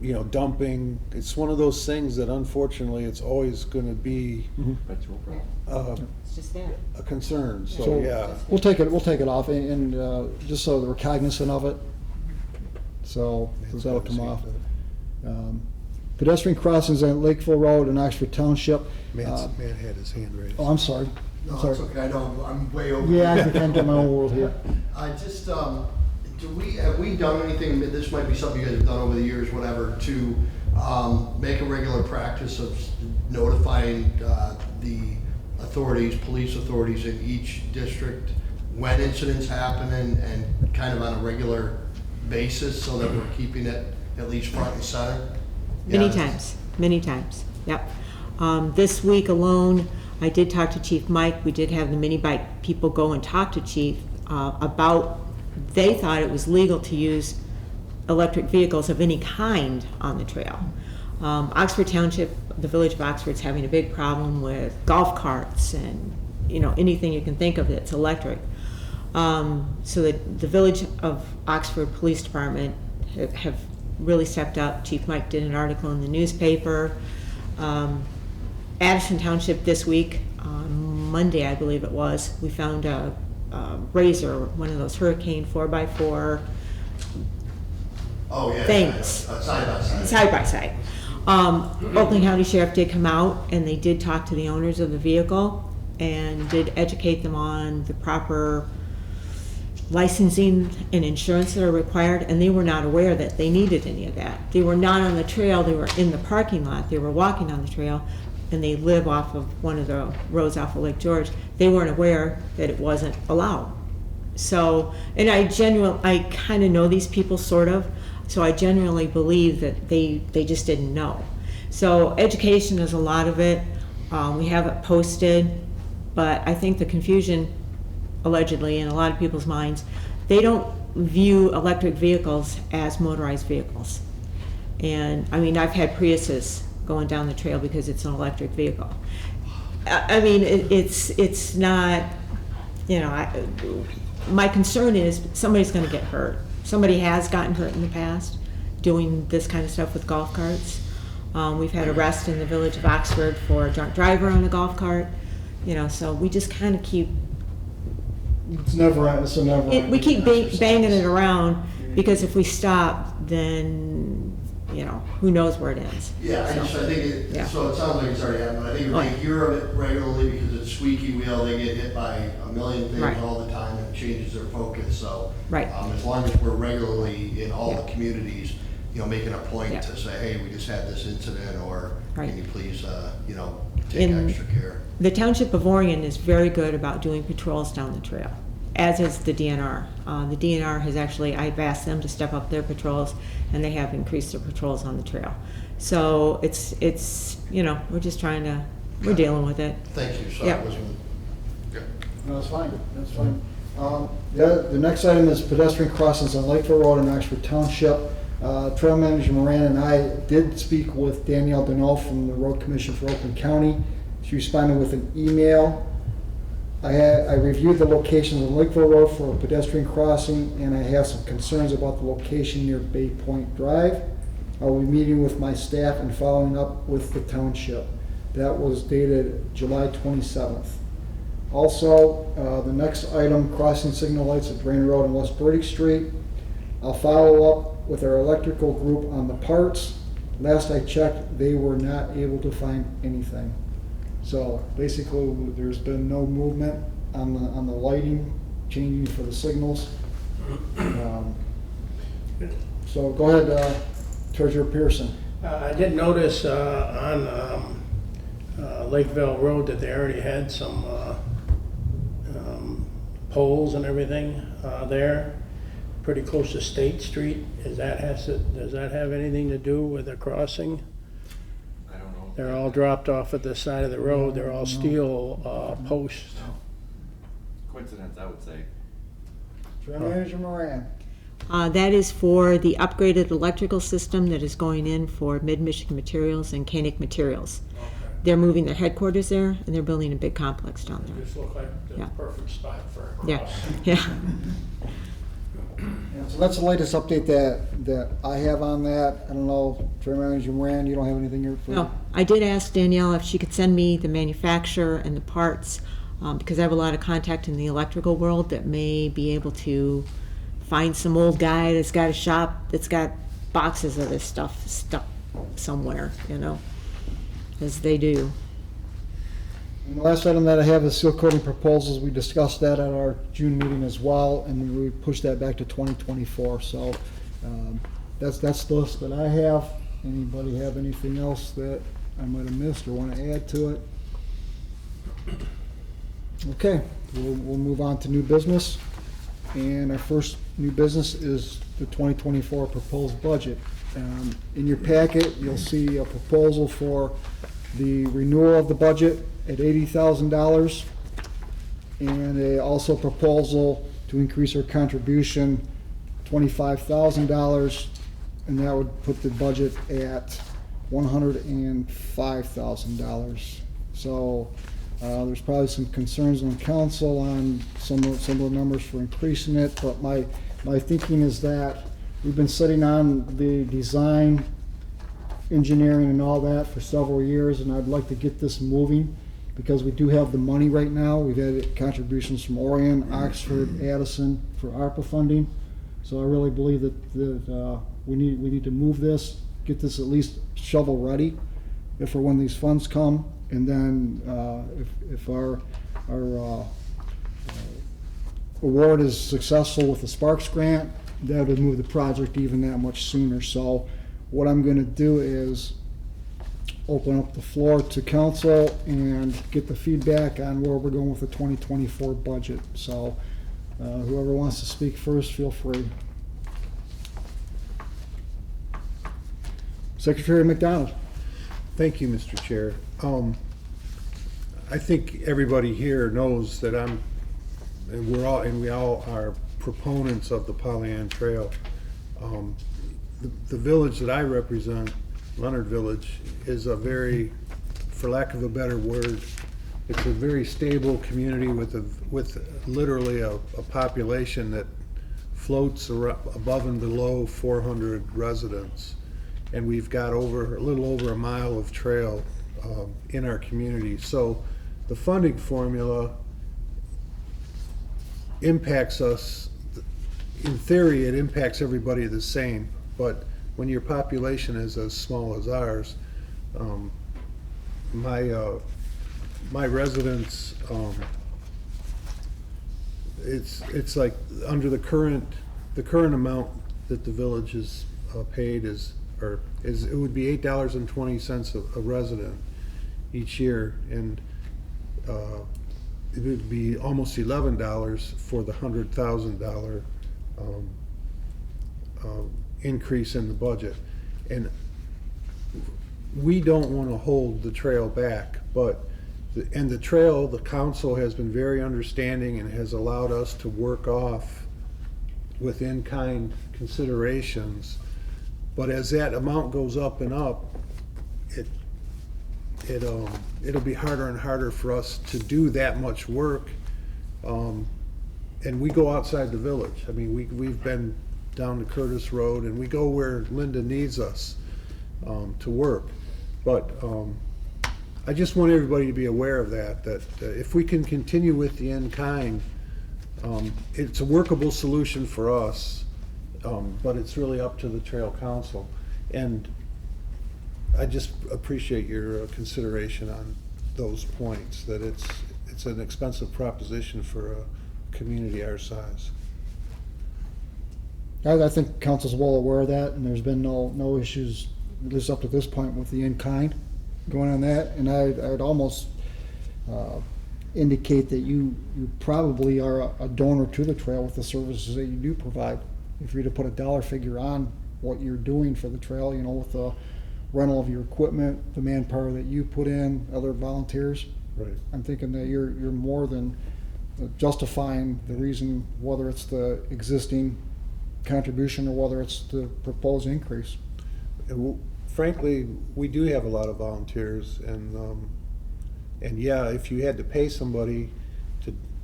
Speaker 8: you know, dumping. It's one of those things that unfortunately it's always gonna be
Speaker 2: Perpetual problem.
Speaker 6: It's just there.
Speaker 8: a concern, so
Speaker 1: So,
Speaker 8: yeah.
Speaker 1: We'll take it off, and just so that we're cognizant of it, so that'll come off. Pedestrian crossings on Lakeville Road in Oxford Township.
Speaker 8: Man had his hand raised.
Speaker 1: Oh, I'm sorry.
Speaker 10: No,
Speaker 1: Sorry.
Speaker 10: it's okay, I know, I'm way over.
Speaker 1: Yeah, I can get my own world here.
Speaker 10: I just, have we done anything, this might be something you guys have done over the years, whatever, to make a regular practice of notifying the authorities, police authorities in each district when incidents happen and kind of on a regular basis so that we're keeping it at least front and center?
Speaker 6: Many
Speaker 10: Yeah.
Speaker 6: times, yep. This week alone, I did talk to Chief Mike. We did have the mini bike people go and talk to Chief about, they thought it was legal to use electric vehicles of any kind on the trail. Oxford Township, the village of Oxford's having a big problem with golf carts and, you know, anything you can think of that's electric. So the village of Oxford Police Department have really stepped up. Chief Mike did an article in the newspaper. Addison Township this week, on Monday I believe it was, we found a Razor, one of those Hurricane 4x4
Speaker 10: Oh, yeah.
Speaker 6: things.
Speaker 10: Side by side.
Speaker 6: Side by side. Oakland County Sheriff did come out and they did talk to the owners of the vehicle and did educate them on the proper licensing and insurance that are required, and they were not aware that they needed any of that. They were not on the trail, they were in the parking lot, they were walking on the trail, and they live off of one of the roads off of Lake George. They weren't aware that it wasn't allowed. So, and I kind of know these people sort of, so I genuinely believe that they just didn't know. So education is a lot of it. We have it posted, but I think the confusion allegedly in a lot of people's minds, they don't view electric vehicles as motorized vehicles. And I mean, I've had Priuses going down the trail because it's an electric vehicle. I mean, it's not, you know, my concern is somebody's gonna get hurt. Somebody has gotten hurt in the past doing this kind of stuff with golf carts. We've had arrests in the village of Oxford for a drunk driver on a golf cart, you know, so we just kind of keep,
Speaker 1: It's a never.
Speaker 6: we keep banging it around, because if we stop, then, you know, who knows where it ends.
Speaker 10: Yeah, I
Speaker 6: So,
Speaker 10: think
Speaker 6: yeah.
Speaker 10: so it sounds like it's already happened. I think if
Speaker 6: Oh,
Speaker 10: they
Speaker 6: yeah.
Speaker 10: hear of it regularly because it's squeaky wheel, they get hit by a million
Speaker 6: Right.
Speaker 10: things all the time, and it changes their focus, so.
Speaker 6: Right.
Speaker 10: As long as we're regularly in all the communities, you know, making a point
Speaker 6: Yeah.
Speaker 10: to say, hey, we just had this incident, or
Speaker 6: Right.
Speaker 10: can you please, you know, take
Speaker 6: In-
Speaker 10: extra care.
Speaker 6: The Township of Orion is very good about doing patrols down the trail, as is the DNR. The DNR has actually, I've asked them to step up their patrols, and they have increased their patrols on the trail. So it's, you know, we're just trying to, we're dealing with it.
Speaker 10: Thank you, so
Speaker 6: Yeah.
Speaker 10: I wasn't, yeah.
Speaker 1: No, that's fine, that's fine. The next item is pedestrian crossings on Lakeville Road in Oxford Township. Trail Manager Moran and I did speak with Danielle Deneau from the Road Commission for Oakland County. She responded with an email. I reviewed the locations on Lakeville Road for a pedestrian crossing, and I have some concerns about the location near Bay Point Drive. I will be meeting with my staff and following up with the township. That was dated July 27th. Also, the next item, crossing signal lights at Drain Road and West Burdick Street. I'll follow up with our electrical group on the parts. Last I checked, they were not able to find anything. So basically, there's been no movement on the lighting, changing for the signals. So go ahead, Treasurer Pearson.
Speaker 5: I did notice on Lakeville Road that they already had some poles and everything there, pretty close to State Street. Does that have anything to do with the crossing?
Speaker 7: I don't know.
Speaker 5: They're all dropped off at the side of the road. They're all steel posts.
Speaker 7: Coincidence, I would say.
Speaker 1: Trail Manager Moran.
Speaker 6: That is for the upgraded electrical system that is going in for Mid-Michigan Materials and Koenig Materials. They're moving their headquarters there, and they're building a big complex down there.
Speaker 5: Just look like the
Speaker 6: Yeah.
Speaker 5: perfect spot for a
Speaker 6: Yeah,
Speaker 5: crossing.
Speaker 6: yeah.
Speaker 1: Yeah, so that's the latest update that I have on that. I don't know, Trail Manager Moran, you don't have anything here for?
Speaker 6: No, I did ask Danielle if she could send me the manufacturer and the parts, because I have a lot of contact in the electrical world that may be able to find some old guy that's got a shop that's got boxes of this stuff stuck somewhere, you know, as they do.
Speaker 1: And the last item that I have is seal coating proposals. We discussed that at our June meeting as well, and we pushed that back to 2024. So that's the list that I have. Anybody have anything else that I might have missed or want to add to it? Okay, we'll move on to new business. And our first new business is the 2024 proposed budget. In your packet, you'll see a proposal for the renewal of the budget at $80,000, and also a proposal to increase our contribution $25,000, and that would put the budget at $105,000. So there's probably some concerns on council on some of the numbers for increasing it, but my thinking is that we've been sitting on the design, engineering and all that for several years, and I'd like to get this moving because we do have the money right now. We've had contributions from Orion, Oxford, Addison for ARPA funding. So I really believe that we need to move this, get this at least shovel ready if or when these funds come. And then if our award is successful with the Sparks grant, that would move the project even that much sooner. So what I'm going to do is open up the floor to council and get the feedback on where we're going with the 2024 budget. So whoever wants to speak first, feel free. Secretary McDonald.
Speaker 8: Thank you, Mr. Chair. I think everybody here knows that we all are proponents of the Pollyant Trail. The village that I represent, Leonard Village, is a very, for lack of a better word, it's a very stable community with literally a population that floats above and below 400 residents. And we've got a little over a mile of trail in our community. So the funding formula impacts us, in theory, it impacts everybody the same, but when your population is as small as ours, my residents, it's like under the current amount that the village is paid it would be $8.20 a resident each year, and it would be almost $11 for the $100,000 increase in the budget. And we don't want to hold the trail back, but the trail, the council has been very understanding and has allowed us to work off with in-kind considerations. But as that amount goes up and up, it'll be harder and harder for us to do that much work. And we go outside the village. I mean, we've been down to Curtis Road, and we go where Linda needs us to work. But I just want everybody to be aware of that if we can continue with the in-kind, it's a workable solution for us, but it's really up to the Trail Council. And I just appreciate your consideration on those points, that it's an expensive proposition for a community our size.
Speaker 1: I think council's well aware of that, and there's been no issues, at least up to this point, with the in-kind going on that. And I'd almost indicate that you probably are a donor to the trail with the services that you do provide. If you're to put a dollar figure on what you're doing for the trail, with the rental of your equipment, the manpower that you put in, other volunteers.
Speaker 8: Right.
Speaker 1: I'm thinking that you're more than justifying the reason, whether it's the existing contribution or whether it's the proposed increase.
Speaker 8: Frankly, we do have a lot of volunteers, and yeah, if you had to pay somebody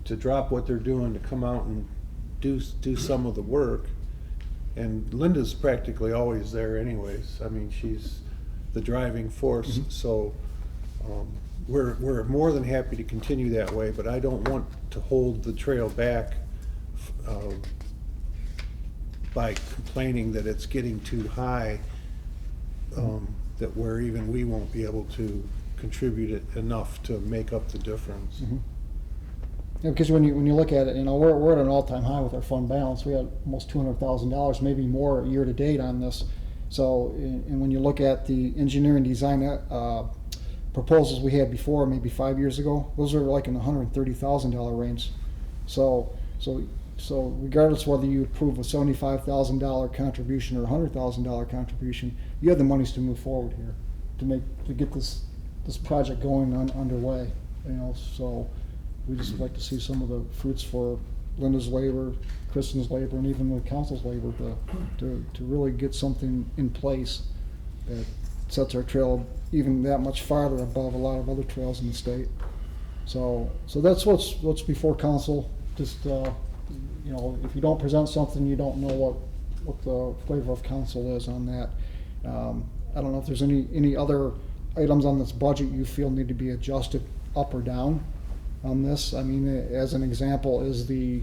Speaker 8: to drop what they're doing to come out and do some of the work, and Linda's practically always there anyways. I mean, she's the driving force. Mm-hmm. So we're more than happy to continue that way, but I don't want to hold the trail back by complaining that it's getting too high, that we won't be able to contribute it enough to make up the difference.
Speaker 1: Mm-hmm. Yeah, because when you look at it, we're at an all-time high with our fund balance. We had almost $200,000, maybe more year to date on this. So, and when you look at the engineering design proposals we had before, maybe 5 years ago, those are like in the $130,000 range. So regardless whether you approve a $75,000 contribution or a $100,000 contribution, you have the monies to move forward here to get this project going underway. So we just like to see some of the fruits for Linda's labor, Kristen's labor, and even the council's labor to really get something in place that sets our trail even that much farther above a lot of other trails in the state. So that's what's before council. Just if you don't present something, you don't know what the flavor of council is on that. I don't know if there's any other items on this budget you feel need to be adjusted up or down on this. I mean, as an example, is the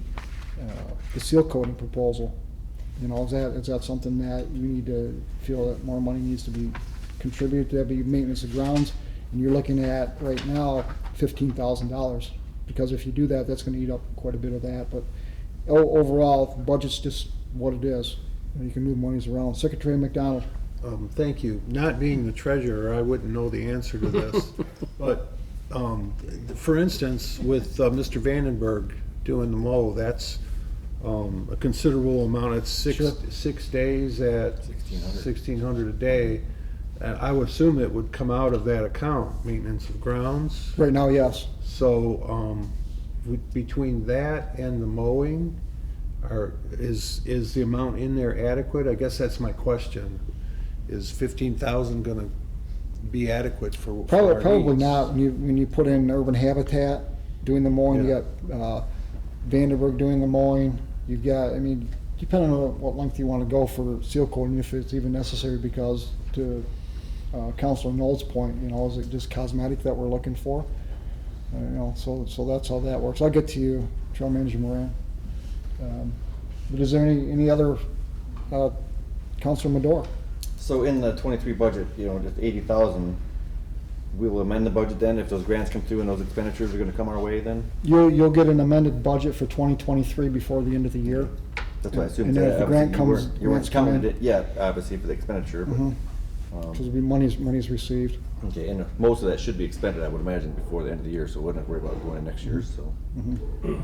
Speaker 1: seal coating proposal. Is that something that you need to feel that more money needs to be contributed to? That'd be maintenance of grounds, and you're looking at right now $15,000, because if you do that, that's going to eat up quite a bit of that. But overall, the budget's just what it is. You can move monies around. Secretary McDonald.
Speaker 8: Thank you. Not being the treasurer, I wouldn't know the answer to this. But for instance, with Mr. Vandenberg doing the mow, that's a considerable amount. It's 6 days at $1,600 a day. I would assume it would come out of that account, maintenance of grounds.
Speaker 1: Right now, yes.
Speaker 8: So between that and the mowing, is the amount in there adequate? I guess that's my question. Is $15,000 going to be adequate for
Speaker 1: Probably,
Speaker 8: our
Speaker 1: probably
Speaker 8: needs.
Speaker 1: not, when you put in urban habitat, doing the mowing, you got, Vandenberg doing the mowing, you've got, I mean, depending on what length you wanna go for seal coating, if it's even necessary, because to, Counselor Knoll's point, you know, is it just cosmetic that we're looking for? You know, so that's how that works. I'll get to you, Trail Manager Moran. But is there any other, Counselor Madore?
Speaker 7: So in the 23 budget, you know, just 80,000, we will amend the budget then if those grants come through and those expenditures are gonna come our way then?
Speaker 1: You'll get an amended budget for 2023 before the end of the year.
Speaker 7: That's what I assumed.
Speaker 1: And then if the grant
Speaker 7: Obviously,
Speaker 1: comes,
Speaker 7: you weren't
Speaker 1: grants come
Speaker 7: counting
Speaker 1: in.
Speaker 7: it yet, obviously, for the expenditure, but,
Speaker 1: Mhm. Because it'll be money's received.
Speaker 7: okay, and most of that should be expended, I would imagine, before the end of the year, so we wouldn't have to worry about going in next year, so.
Speaker 1: Mhm.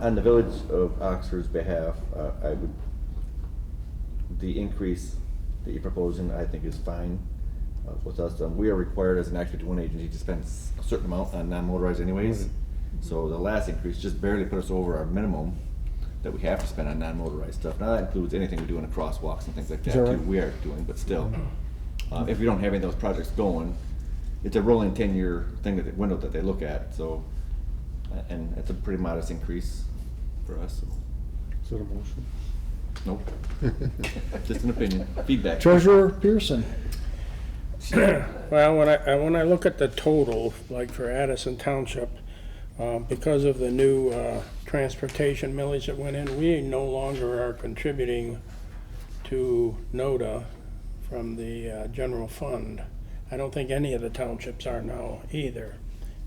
Speaker 7: On the Village of Oxford's behalf, I would, the increase that you're proposing, I think is fine with us. We are required as an Act 51 agency to spend a certain amount on non-motorized anyways. So the last increase just barely put us over our minimum that we have to spend on non-motorized stuff. Now that includes anything we do in the crosswalks and things like that
Speaker 1: Is that
Speaker 7: too,
Speaker 1: right?
Speaker 7: we are doing, but still. If we don't have any of those projects going, it's a rolling 10-year thing window that they look at, so, and it's a pretty modest increase for us, so.
Speaker 8: Is that a motion?
Speaker 7: Nope. Just an opinion, feedback.
Speaker 1: Treasurer Pearson.
Speaker 5: Well, when I look at the total, like for Addison Township, because of the new transportation millage that went in, we no longer are contributing to NODA from the general fund. I don't think any of the townships are now either,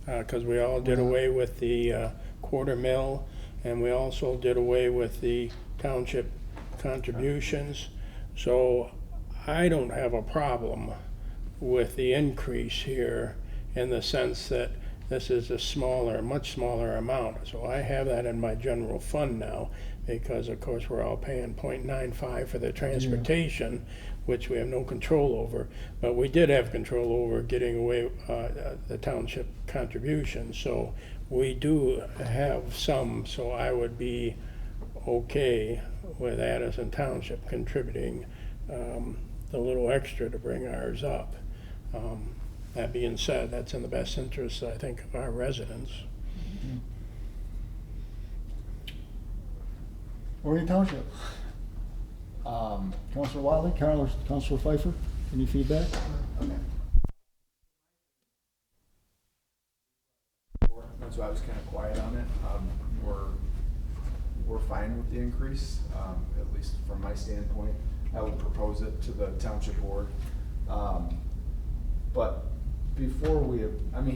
Speaker 5: because we all did away with the quarter mill, and we also did away with the township contributions. So I don't have a problem with the increase here in the sense that this is a smaller, much smaller amount. So I have that in my general fund now, because of course we're all paying 0.95 for the transportation, which we have no control over. But we did have control over getting away the township contributions. So we do have some, so I would be okay with Addison Township contributing the little extra to bring ours up. That being said, that's in the best interest, I think, of our residents.
Speaker 1: Orion Township. Counselor Wiley, Counselor Pfeiffer, any feedback?
Speaker 9: That's why I was kind of quiet on it. We're fine with the increase, at least from my standpoint. I would propose it to the township board. But before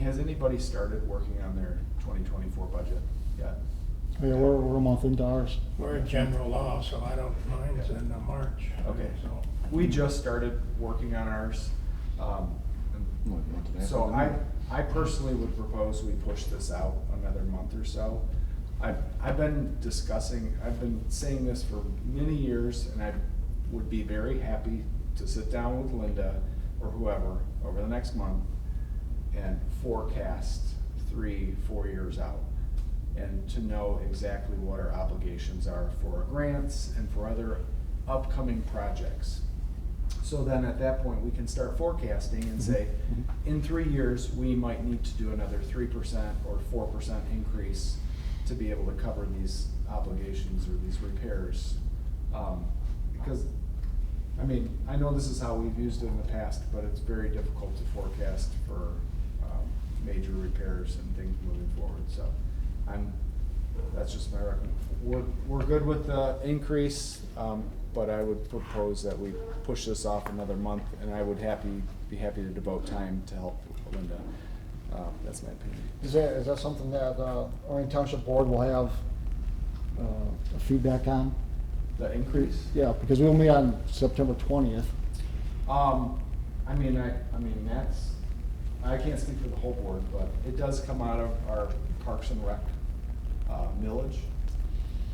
Speaker 9: has anybody started working on their 2024 budget yet?
Speaker 1: Yeah, we're a month into ours.
Speaker 5: We're in general law, so I don't mind it's in March.
Speaker 9: Okay.
Speaker 5: So
Speaker 9: We just started working on ours. So I personally would propose we push this out another month or so. I've been saying this for many years, and I would be very happy to sit down with Linda or whoever over the next month and forecast 3-4 years out, and to know exactly what our obligations are for our grants and for other upcoming projects. So then at that point, we can start forecasting and say, in 3 years, we might need to do another 3% or 4% increase to be able to cover these obligations or these repairs. Because, I know this is how we've used it in the past, but it's very difficult to forecast for major repairs and things moving forward. So that's just my recommendation. We're good with the increase, but I would propose that we push this off another month, and I would be happy to devote time to help Linda. That's my opinion.
Speaker 1: Is that something that Orion Township Board will have feedback on?
Speaker 9: The increase?
Speaker 1: Yeah, because we'll meet on September 20th.
Speaker 9: I can't speak for the whole board, but it does come out of our Parks and Rec millage.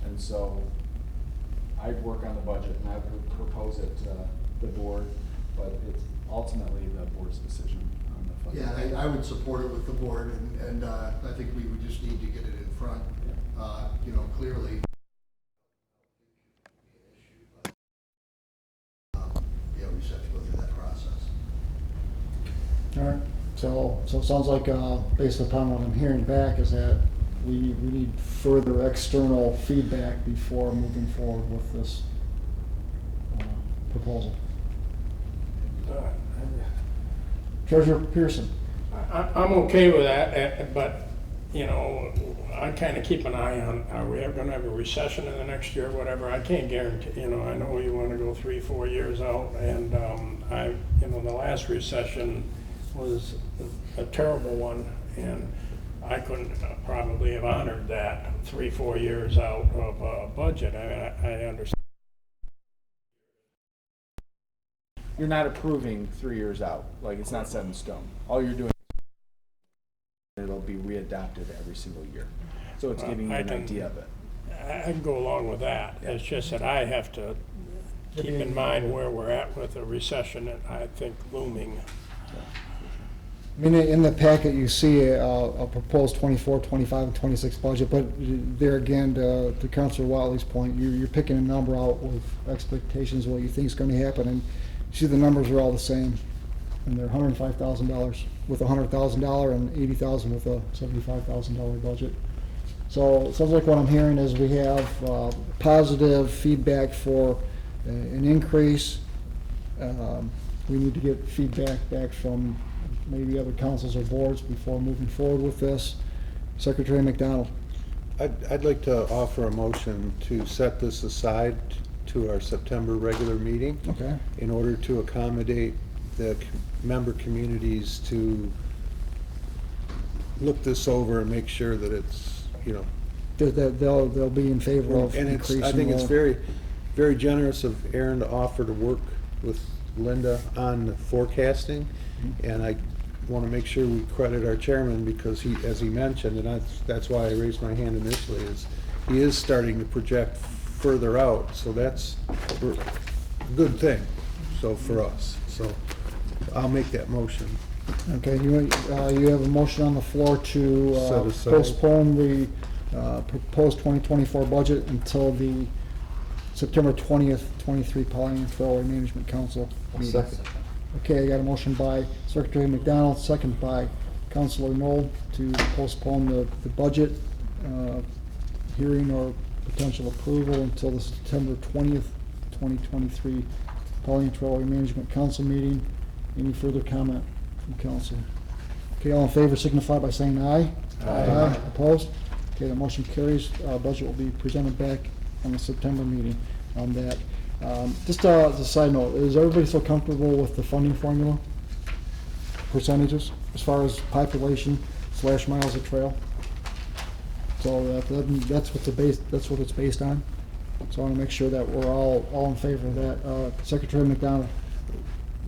Speaker 9: And so I'd work on the budget and I would propose it to the board, but it's ultimately the board's decision on the funding.
Speaker 10: Yeah, I would support it with the board, and I think we would just need to get it in front, clearly. Yeah, we just have to go through that process.
Speaker 1: So it sounds like, based upon what I'm hearing back, is that we need further external feedback before moving forward with this proposal. Treasurer Pearson.
Speaker 5: I'm okay with that, but, you know, I kind of keep an eye on, are we ever gonna have a recession in the next year, whatever? I can't guarantee, you know, I know you wanna go 3-4 years out, and you know, the last recession was a terrible one, and I couldn't probably have honored that 3-4 years out of a budget. I understand.
Speaker 9: You're not approving 3 years out, like it's not set in stone. All you're doing, it'll be readopted every single year. So it's giving you an idea of it.
Speaker 5: I can go along with that. It's just that I have to keep in mind where we're at with a recession that I think looming.
Speaker 1: I mean, in the packet, you see a proposed 24, 25, and 26 budget, but there again, to Councilor Wiley's point, you're picking a number out with expectations of what you think is going to happen, and you see the numbers are all the same, and they're $105,000 with a $100,000 and $80,000 with a $75,000 budget. So it sounds like what I'm hearing is we have positive feedback for an increase. We need to get feedback back from maybe other councils or boards before moving forward with this. Secretary McDonald.
Speaker 8: I'd like to offer a motion to set this aside to our September regular meeting.
Speaker 1: Okay.
Speaker 8: In order to accommodate the member communities to look this over and make sure that it's, you know.
Speaker 1: That they'll be in favor of
Speaker 8: And it's,
Speaker 1: increasing.
Speaker 8: I think it's very, very generous of Aaron to offer to work with Linda on the forecasting. And I want to make sure we credit our chairman because he, as he mentioned, and that's why I raised my hand initially, is he is starting to project further out. So that's a good thing, so for us. So I'll make that motion.
Speaker 1: Okay, you have a motion on the floor to
Speaker 8: Set aside.
Speaker 1: postpone the proposed 2024 budget until the September 20th, 23 Pollyant Trailway Management Council meeting.
Speaker 4: Second.
Speaker 1: Okay, I got a motion by Secretary McDonald, second by Councilor Knoll to postpone the budget hearing or potential approval until the September 20th, 2023 Pollyant Trailway Management Council meeting. Any further comment from council? Okay, all in favor signify by saying aye. Aye. Opposed? Okay, the motion carries. Budget will be presented back on the September meeting on that. Just as a side note, is everybody so comfortable with the funding formula? Percentages, as far as population / miles of trail? So that's what it's based on. So I want to make sure that we're all in favor of that. Secretary McDonald.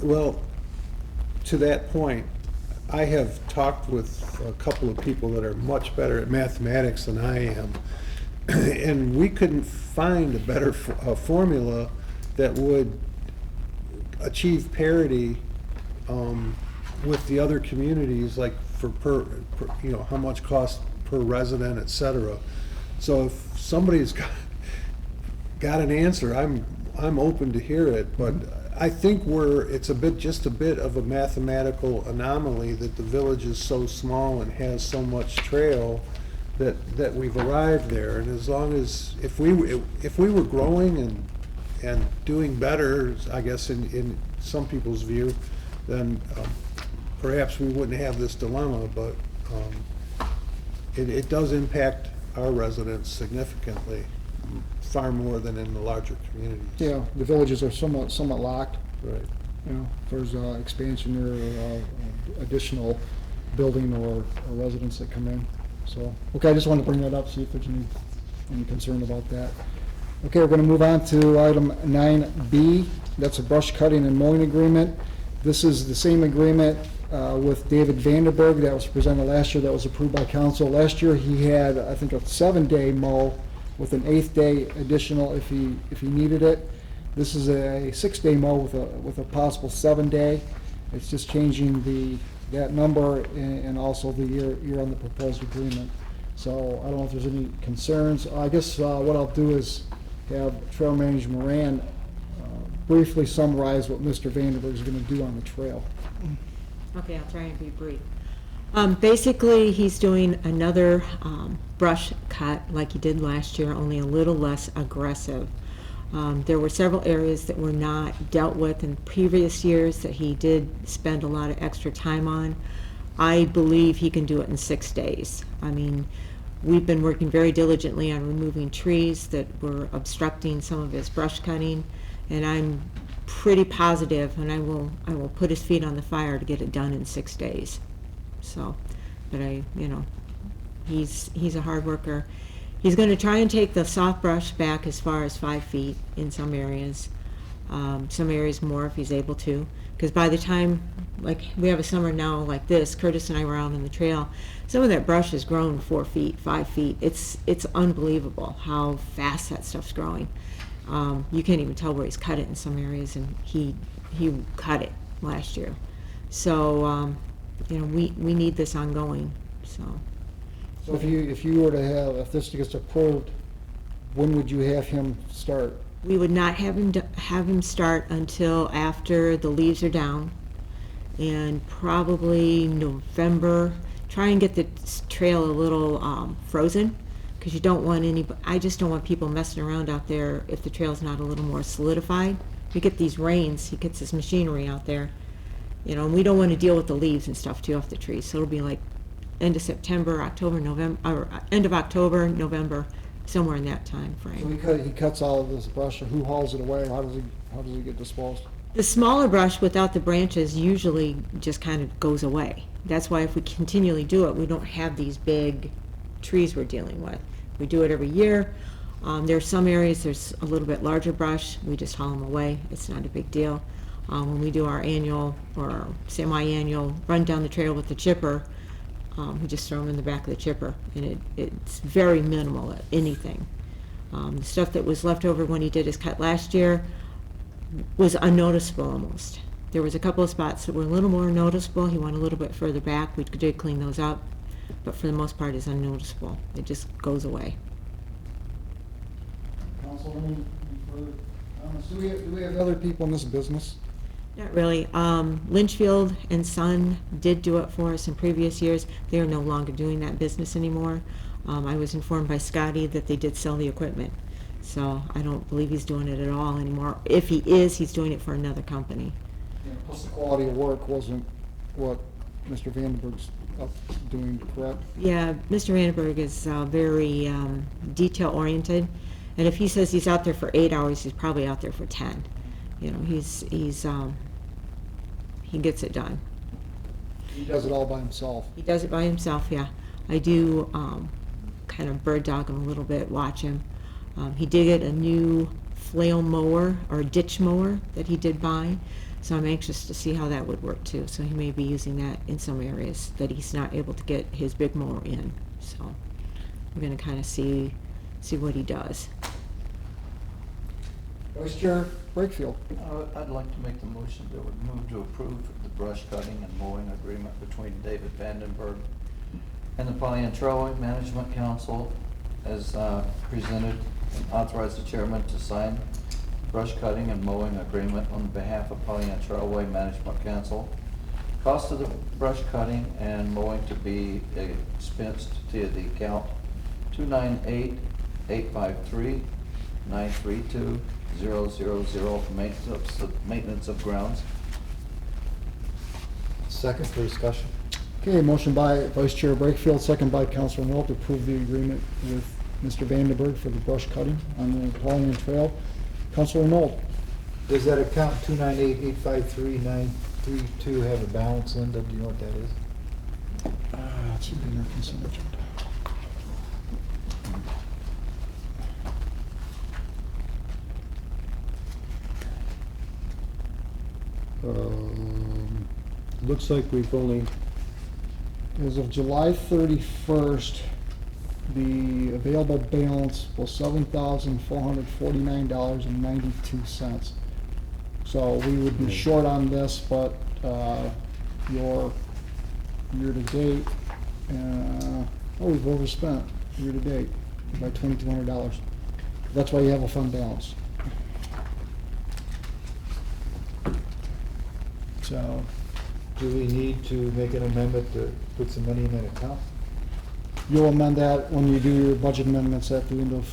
Speaker 8: Well, to that point, I have talked with a couple of people that are much better at mathematics than I am, and we couldn't find a better formula that would achieve parity with the other communities, like for per you know, how much cost per resident, et cetera. So if somebody's got an answer, I'm open to hear it, but I think it's just a bit of a mathematical anomaly that the village is so small and has so much trail that we've arrived there. And as long as, if we were growing and doing better, I guess in some people's view, then perhaps we wouldn't have this dilemma, but it does impact our residents significantly, far more than in the larger communities.
Speaker 1: Yeah, the villages are somewhat locked.
Speaker 8: Right.
Speaker 1: You know, if there's expansion or additional building or residents that come in. So, okay, I just wanted to bring that up, see if there's any concern about that. Okay, we're going to move on to item 9B. That's a brush cutting and mowing agreement. This is the same agreement with David Vanderberg that was presented last year, that was approved by council. Last year he had, I think, a 7-day mow with an 8th day additional if he needed it. This is a 6-day mow with a possible 7-day. It's just changing that number and also the year on the proposed agreement. So I don't know if there's any concerns. I guess what I'll do is have Trail Manager Moran briefly summarize what Mr. Vanderberg is going to do on the trail.
Speaker 6: Okay, I'll try and be brief. Basically, he's doing another brush cut like he did last year, only a little less aggressive. There were several areas that were not dealt with in previous years that he did spend a lot of extra time on. I believe he can do it in 6 days. I mean, we've been working very diligently on removing trees that were obstructing some of his brush cutting, and I'm pretty positive, and I will put his feet on the fire to get it done in 6 days. So, but he's a hard worker. He's going to try and take the soft brush back as far as 5 feet in some areas more if he's able to. Because by the time, like, we have a summer now like this, Curtis and I were out on the trail, some of that brush has grown 4 feet, 5 feet. It's unbelievable how fast that stuff's growing. You can't even tell where he's cut it in some areas, and he cut it last year. So, we need this ongoing, so.
Speaker 1: So if you were to have, if this gets approved, when would you have him start?
Speaker 6: We would not have him start until after the leaves are down, and probably November. Try and get the trail a little frozen, because you don't want I just don't want people messing around out there if the trail's not a little more solidified. You get these rains, he gets his machinery out there, and we don't want to deal with the leaves and stuff too off the trees. So it'll be like end of September, October, November, or end of October, November, somewhere in that time
Speaker 1: So
Speaker 6: frame.
Speaker 1: he cuts all of this brush, and who hauls it away? How does he get disposed?
Speaker 6: The smaller brush without the branches usually just kind of goes away. That's why if we continually do it, we don't have these big trees we're dealing with. We do it every year. There are some areas there's a little bit larger brush. We just haul them away. It's not a big deal. When we do our annual or semi-annual run down the trail with the chipper, we just throw them in the back of the chipper, and it's very minimal, anything. The stuff that was left over when he did his cut last year was unnoticeable almost. There was a couple of spots that were a little more noticeable. He went a little bit further back. We did clean those up, but for the most part, it's unnoticeable. It just goes away.
Speaker 1: Council, any further comments? Do we have other people in this business?
Speaker 6: Not really. Lynchfield and Son did do it for us in previous years. They are no longer doing that business anymore. I was informed by Scotty that they did sell the equipment, so I don't believe he's doing it at all anymore. If he is, he's doing it for another company.
Speaker 1: Yeah, plus the quality of work wasn't what Mr. Vandenberg's up doing, correct?
Speaker 6: Yeah, Mr. Vandenberg is very detail-oriented, and if he says he's out there for 8 hours, he's probably out there for 10. He gets it done.
Speaker 1: He does it all by himself.
Speaker 6: He does it by himself, yeah. I do kind of bird dog him a little bit, watch him. He did get a new flail mower or ditch mower that he did buy, so I'm anxious to see how that would work too. So he may be using that in some areas that he's not able to get his big mower in. So we're going to kind of see what he does.
Speaker 1: Vice Chair Brakefield.
Speaker 2: I'd like to make the motion that would move to approve the brush cutting and mowing agreement between David Vandenberg and the Pollyant Trailway Management Council as presented, and authorize the chairman to sign brush cutting and mowing agreement on behalf of Pollyant Trailway Management Council. Cost of the brush cutting and mowing to be expensed to the account 298-853-932-000 maintenance of grounds.
Speaker 4: Second for discussion.
Speaker 1: Okay, motion by Vice Chair Brakefield, second by Councilor Knoll to approve the agreement with Mr. Vandenberg for the brush cutting on the Pollyant Trail. Councilor Knoll.
Speaker 4: Does that account 298-853-932 have a balance, Linda? Do you know what that is?
Speaker 1: It should be in our consent agenda.
Speaker 8: Looks like we've only,
Speaker 1: As of July 31st, the available balance was $7,449.92. So we would be short on this, but your year-to-date, we've overspent year-to-date by $2,200. That's why you have a fund balance. So,
Speaker 4: do we need to make an amendment to put some money in that account?
Speaker 1: You'll amend that when you do your budget amendments at the end of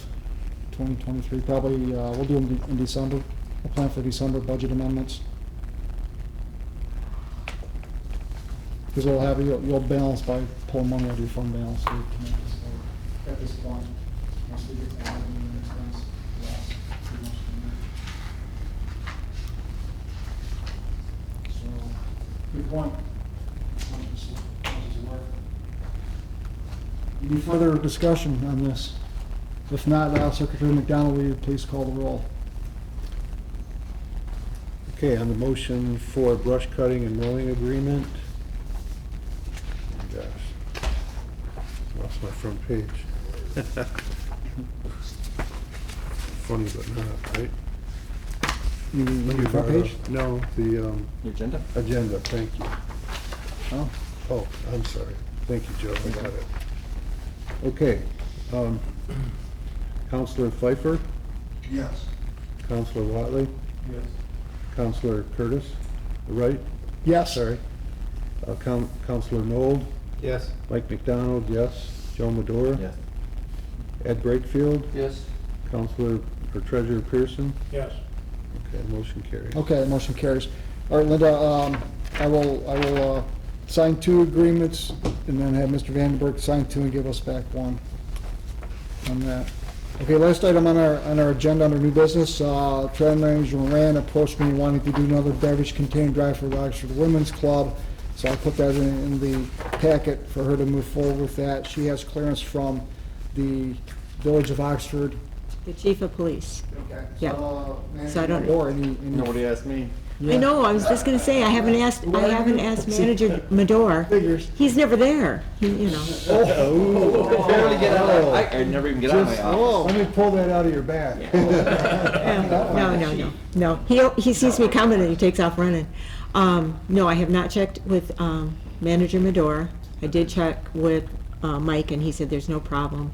Speaker 1: 2023, probably, we'll do them in December. We'll plan for December budget amendments. Because you'll balance by pulling money out of your fund balance. So you can make this at this point, once we get to revenue and expense, last pretty much the year. So, good point. Any further discussion on this? If not, Secretary McDonald, will you please call the roll?
Speaker 8: Okay, on the motion for brush cutting and mowing agreement. Oh, gosh, lost my front page. Funny but not, right?
Speaker 1: You mean your front page?
Speaker 8: No, the
Speaker 7: The agenda?
Speaker 8: agenda, thank you.
Speaker 1: Oh,
Speaker 8: Oh, I'm sorry. Thank you, Joe, I got it. Okay, Counselor Pfeiffer,
Speaker 10: Yes.
Speaker 8: Counselor Watley,
Speaker 3: Yes.
Speaker 8: Counselor Curtis, right?
Speaker 1: yes.
Speaker 8: Sorry. Counselor Nold,
Speaker 4: Yes.
Speaker 8: Mike McDonald, yes. Joe Madore?
Speaker 7: Yes.
Speaker 8: Ed Brakefield,
Speaker 2: Yes.
Speaker 8: Counselor or Treasurer Pearson?
Speaker 5: Yes.
Speaker 8: Okay, motion carries.
Speaker 1: Okay, motion carries. All right, Linda, I will sign 2 agreements and then have Mr. Vandenberg sign 2 and give us back 1 on that. Okay, last item on our agenda under new business, Trail Manager Moran approached me wanting to do another beverage container drive for the Oxford Women's Club. So I put that in the packet for her to move forward with that. She has clearance from the Village of Oxford.
Speaker 6: The chief of police.
Speaker 1: Okay.
Speaker 6: Yeah. So I don't-
Speaker 1: Or any.
Speaker 7: Nobody asked me.
Speaker 6: I know, I was just gonna say, I haven't asked Manager Madore.
Speaker 1: Figures.
Speaker 6: He's never there, you know.
Speaker 7: Barely get out of my, I never even get out of my office.
Speaker 8: Let me pull that out of your bag.
Speaker 6: No. He sees me coming and he takes off running. No, I have not checked with, Manager Madore. I did check with, Mike and he said there's no problem.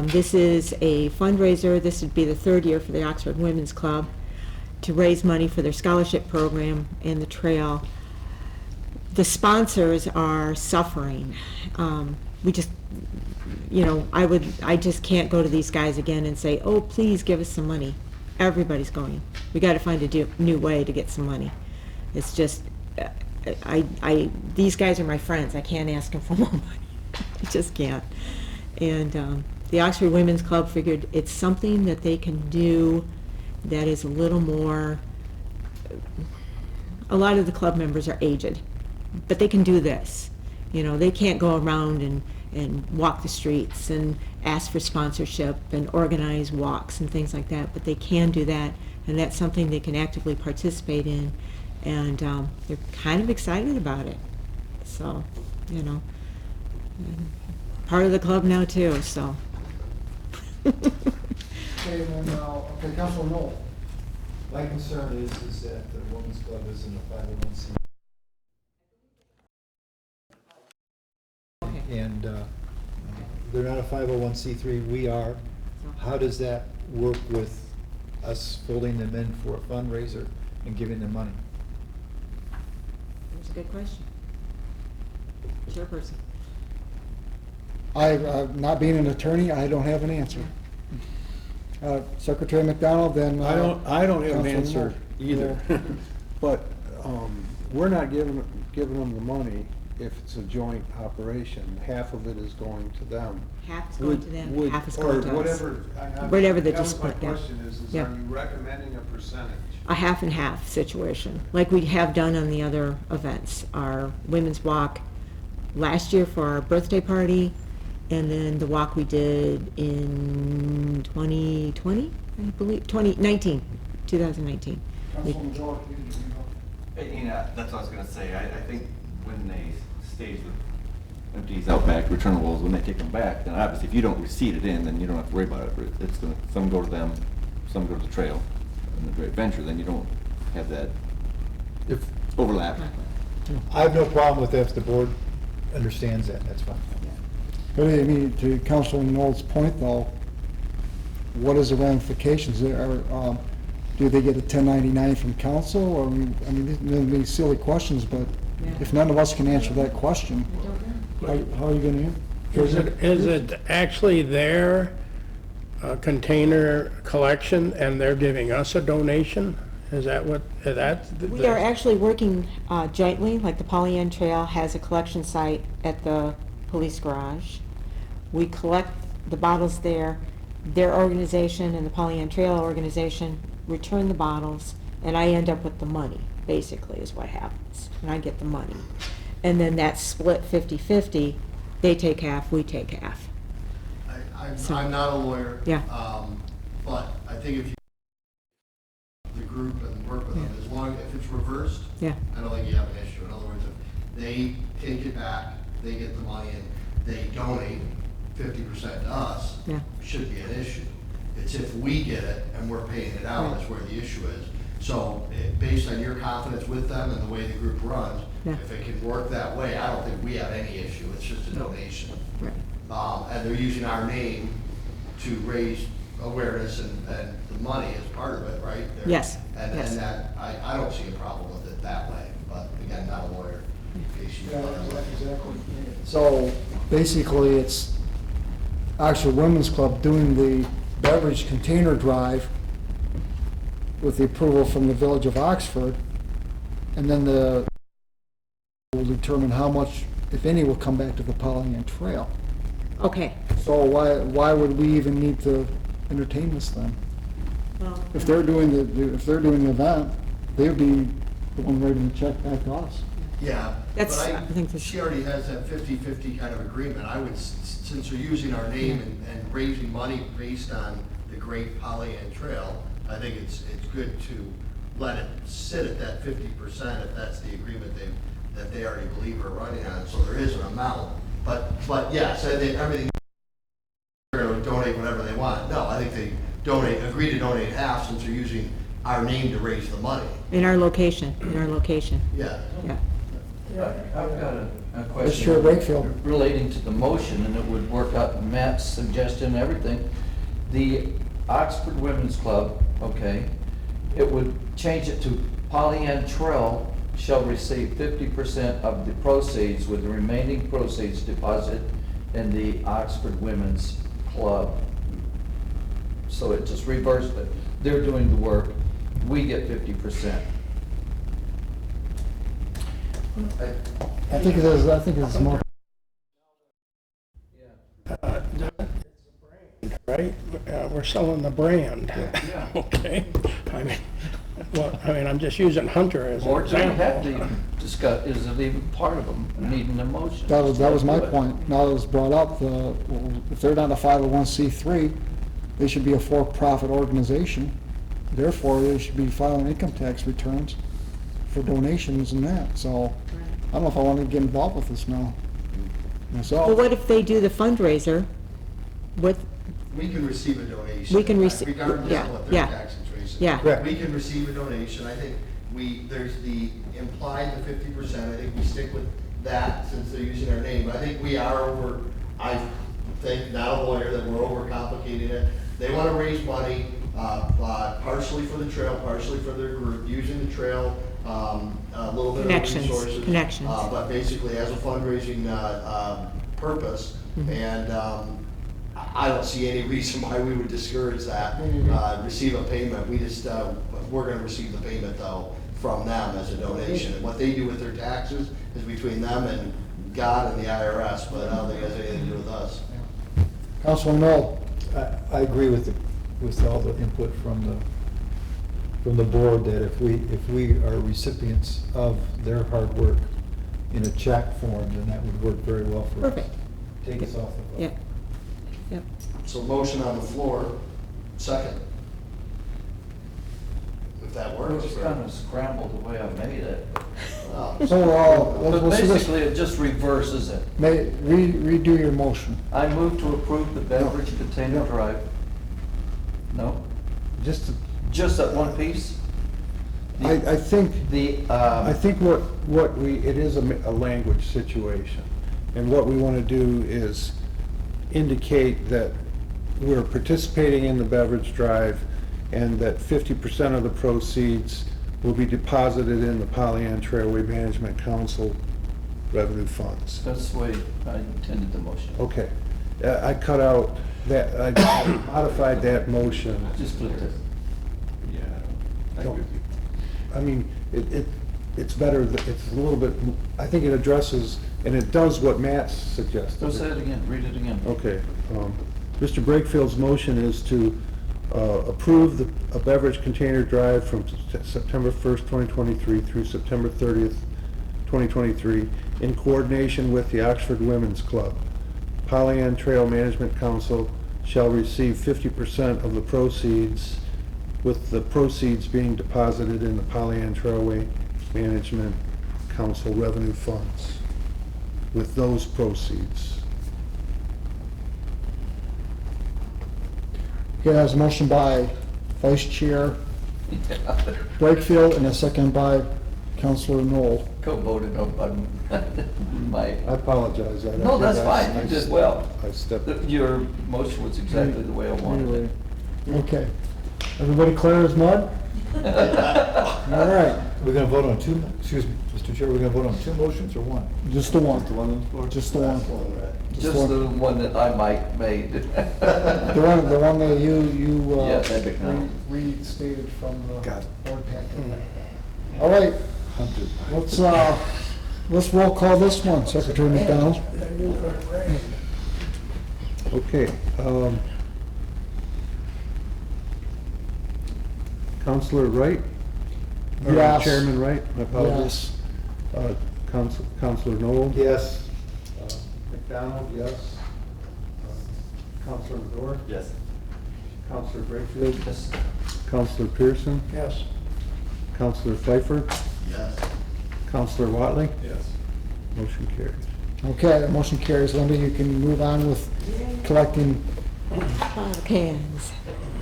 Speaker 6: This is a fundraiser. This would be the 3rd year for the Oxford Women's Club to raise money for their scholarship program and the trail. The sponsors are suffering. We just, I just can't go to these guys again and say, oh, please give us some money. Everybody's going. We gotta find a new way to get some money. It's just, these guys are my friends. I can't ask them for more money. I just can't. And the Oxford Women's Club figured it's something that they can do that is a little more, a lot of the club members are aged, but they can do this. They can't go around and walk the streets and ask for sponsorship and organize walks and things like that, but they can do that, and that's something they can actively participate in, and they're kind of excited about it. So, part of the club now too, so.
Speaker 1: Okay, and then, Councilor Noel.
Speaker 4: My concern is that the Women's Club isn't a 501c.
Speaker 6: Okay.
Speaker 4: And they're not a 501c3, we are. How does that work with us folding them in for a fundraiser and giving them money?
Speaker 6: That's a good question. Chairperson.
Speaker 1: Not being an attorney, I don't have an answer. Secretary McDonald, then.
Speaker 8: I don't have an
Speaker 1: Councilor
Speaker 8: answer
Speaker 1: Noel.
Speaker 8: either. But we're not giving them the money if it's a joint operation. Half of it is going to them.
Speaker 6: Half is going to them,
Speaker 8: Would-
Speaker 6: half is going to us.
Speaker 8: Or whatever.
Speaker 6: Whatever the
Speaker 8: that was
Speaker 6: split, yeah.
Speaker 8: My question is
Speaker 6: Yeah.
Speaker 8: are you recommending a percentage?
Speaker 6: A half and half situation, like we have done on the other events. Our women's walk last year for our birthday party, and then the walk we did in 2020, I believe, 2019.
Speaker 1: Councilor Major,
Speaker 7: That's what I was gonna say. I think when they stage the empties out back, returnables, when they take them back, then obviously if you don't receipt it in, then you don't have to worry about it. It's gonna, some go to them, some go to the trail. And the great venture, then you don't have that
Speaker 4: If,
Speaker 7: overlap.
Speaker 4: I have no problem with that if the board understands that, that's fine.
Speaker 1: But I mean, to Councilor Noel's point though, what is the ramifications there? Do they get a 1099 from council, or, these silly questions, but if none of us can answer that question, how are you gonna answer?
Speaker 5: Is it actually their container collection and they're giving us a donation? Is that what, that's?
Speaker 6: We are actually working jointly, like the Pollyant Trail has a collection site at the police garage. We collect the bottles there. Their organization and the Pollyant Trail organization return the bottles, and I end up with the money, basically, is what happens. And I get the money. And then that's split 50-50. They take half, we take half.
Speaker 10: I'm not a lawyer.
Speaker 6: Yeah.
Speaker 10: But I think if you the group and work with them, as long, if it's reversed,
Speaker 6: Yeah.
Speaker 10: I don't think you have an issue. In other words, if they take it back, they get the money and they donate 50% to us,
Speaker 6: Yeah.
Speaker 10: should be an issue. It's if we get it and we're paying it out,
Speaker 6: Right.
Speaker 10: that's where the issue is. So, based on your confidence with them and the way the group runs,
Speaker 6: Yeah.
Speaker 10: if it can work that way, I don't think we have any issue. It's just a donation.
Speaker 6: Right.
Speaker 10: And they're using our name to raise awareness and the money is part of it, right? They're-
Speaker 6: Yes,
Speaker 10: And
Speaker 6: yes.
Speaker 10: that, I don't see a problem with it that way, but again, not a lawyer, in case you.
Speaker 1: Yeah, exactly. So basically, it's actually Women's Club doing the beverage container drive with the approval from the Village of Oxford, and then the will determine how much, if any, will come back to the Pollyant Trail.
Speaker 6: Okay.
Speaker 1: So why would we even need to entertain this then? If they're doing the event, they'd be the one writing the check back to us.
Speaker 10: Yeah, but
Speaker 6: That's- I think that's-
Speaker 10: she already has that 50-50 kind of agreement. I would, since they're using our name and raising money based on the Great Pollyant Trail, I think it's good to let it sit at that 50% if that's the agreement that they already believe are running on. So there is an amount, but yes, I think everything, they're going to donate whatever they want. No, I think they agree to donate half since they're using our name to raise the money.
Speaker 6: In our location,
Speaker 10: Yeah.
Speaker 6: yeah.
Speaker 2: I've got a
Speaker 1: Mr.
Speaker 2: question
Speaker 1: Wakefield.
Speaker 2: relating to the motion, and it would work out Matt's suggestion and everything. The Oxford Women's Club, okay, it would change it to Pollyant Trail shall receive 50% of the proceeds, with the remaining proceeds deposited in the Oxford Women's Club. So it just reversed it. They're doing the work, we get 50%.
Speaker 1: I think it is, more.
Speaker 5: Right? We're selling the brand.
Speaker 2: Yeah.
Speaker 5: Okay? I'm just using Hunter as an
Speaker 2: Or do we have to
Speaker 5: example.
Speaker 2: even discuss, is it even part of them needing a motion?
Speaker 1: That was my point. Now that it's brought up, if they're not a 501c3, they should be a for-profit organization. Therefore, they should be filing income tax returns for donations and that. So I don't know if I want to get involved with this now myself.
Speaker 6: Well, what if they do the fundraiser with,
Speaker 10: We can receive a donation.
Speaker 6: We can receive-
Speaker 10: Regardless
Speaker 6: yeah,
Speaker 10: of what their
Speaker 6: yeah,
Speaker 10: tax situation is.
Speaker 6: yeah.
Speaker 4: Correct.
Speaker 10: We can receive a donation. I think there's the implied, the 50%. I think we stick with that since they're using our name. But I think we are I think, not a lawyer, that we're overcomplicating it. They want to raise money, partially for the trail, partially for their group, using the trail, a little bit of
Speaker 6: Connections,
Speaker 10: resources.
Speaker 6: connections.
Speaker 10: But basically as a fundraising purpose.
Speaker 6: Mm-hmm.
Speaker 10: And I don't see any reason why we would discourage that, receive a payment. We just, we're gonna receive the payment though from them as a donation. And what they do with their taxes is between them and God and the IRS, but I don't think it has anything to do with us.
Speaker 1: Councilman Knoll,
Speaker 4: I agree with all the input from the board, that if we are recipients of their hard work in a check form, then that would work very well for us.
Speaker 6: Perfect.
Speaker 4: Take us off the
Speaker 6: Yeah,
Speaker 4: hook.
Speaker 6: yep.
Speaker 10: So motion on the floor, second. If that
Speaker 2: It
Speaker 10: works.
Speaker 2: was kind of scrambled the way I made it.
Speaker 1: so
Speaker 2: But
Speaker 1: let's do this.
Speaker 2: basically, it just reverses it.
Speaker 1: Redo your motion.
Speaker 2: I move to approve the beverage container drive. No?
Speaker 1: Just,
Speaker 2: Just that one piece?
Speaker 8: I think,
Speaker 2: The,
Speaker 8: I think it is a language situation. And what we want to do is indicate that we're participating in the beverage drive and that 50% of the proceeds will be deposited in the Pollyant Trailway Management Council revenue funds.
Speaker 2: That's the way I intended the motion.
Speaker 8: Okay. I cut out that, I modified that motion.
Speaker 2: Just put the,
Speaker 7: Yeah, I agree with you.
Speaker 8: I mean, it's better, it's a little bit, I think it addresses, and it does what Matt suggested.
Speaker 2: go say it again, read it again.
Speaker 8: Okay. Mr. Breakfield's motion is to approve a beverage container drive from September 1st, 2023 through September 30th, 2023, in coordination with the Oxford Women's Club. Pollyant Trail Management Council shall receive 50% of the proceeds, with the proceeds being deposited in the Pollyant Trailway Management Council revenue funds. With those proceeds.
Speaker 1: Okay, there's a motion by Vice Chair Brakefield and a second by Counselor Knoll.
Speaker 2: Co-voted on my,
Speaker 8: I apologize. I-
Speaker 2: no, that's
Speaker 8: I-
Speaker 2: fine, you did well.
Speaker 8: I stepped.
Speaker 2: Your motion was exactly the way I wanted it.
Speaker 1: Okay. Everybody clear as mud? All right,
Speaker 4: We're gonna vote on two, excuse me, Mr. Chair, we're gonna vote on two motions or one?
Speaker 1: just the one.
Speaker 4: Just the one on the floor?
Speaker 1: Just the one.
Speaker 2: Just the one that I might made.
Speaker 1: The one that you,
Speaker 2: Yeah, that'd be kind.
Speaker 1: restated from the
Speaker 8: Got it.
Speaker 1: board packet. All right, let's roll call this one, Secretary McDonald.
Speaker 8: Okay. Counselor Wright? Or
Speaker 1: Yes.
Speaker 8: Chairman Wright, my apologies. Counselor Knoll?
Speaker 4: Yes.
Speaker 8: McDonald, yes. Counselor Medore?
Speaker 7: Yes.
Speaker 8: Counselor Brakefield?
Speaker 2: Yes.
Speaker 8: Counselor Pearson?
Speaker 5: Yes.
Speaker 8: Counselor Pfeiffer?
Speaker 10: Yes.
Speaker 8: Counselor Watley?
Speaker 7: Yes.
Speaker 8: Motion carries.
Speaker 1: Okay, the motion carries. Linda, you can move on with collecting.
Speaker 6: Cans.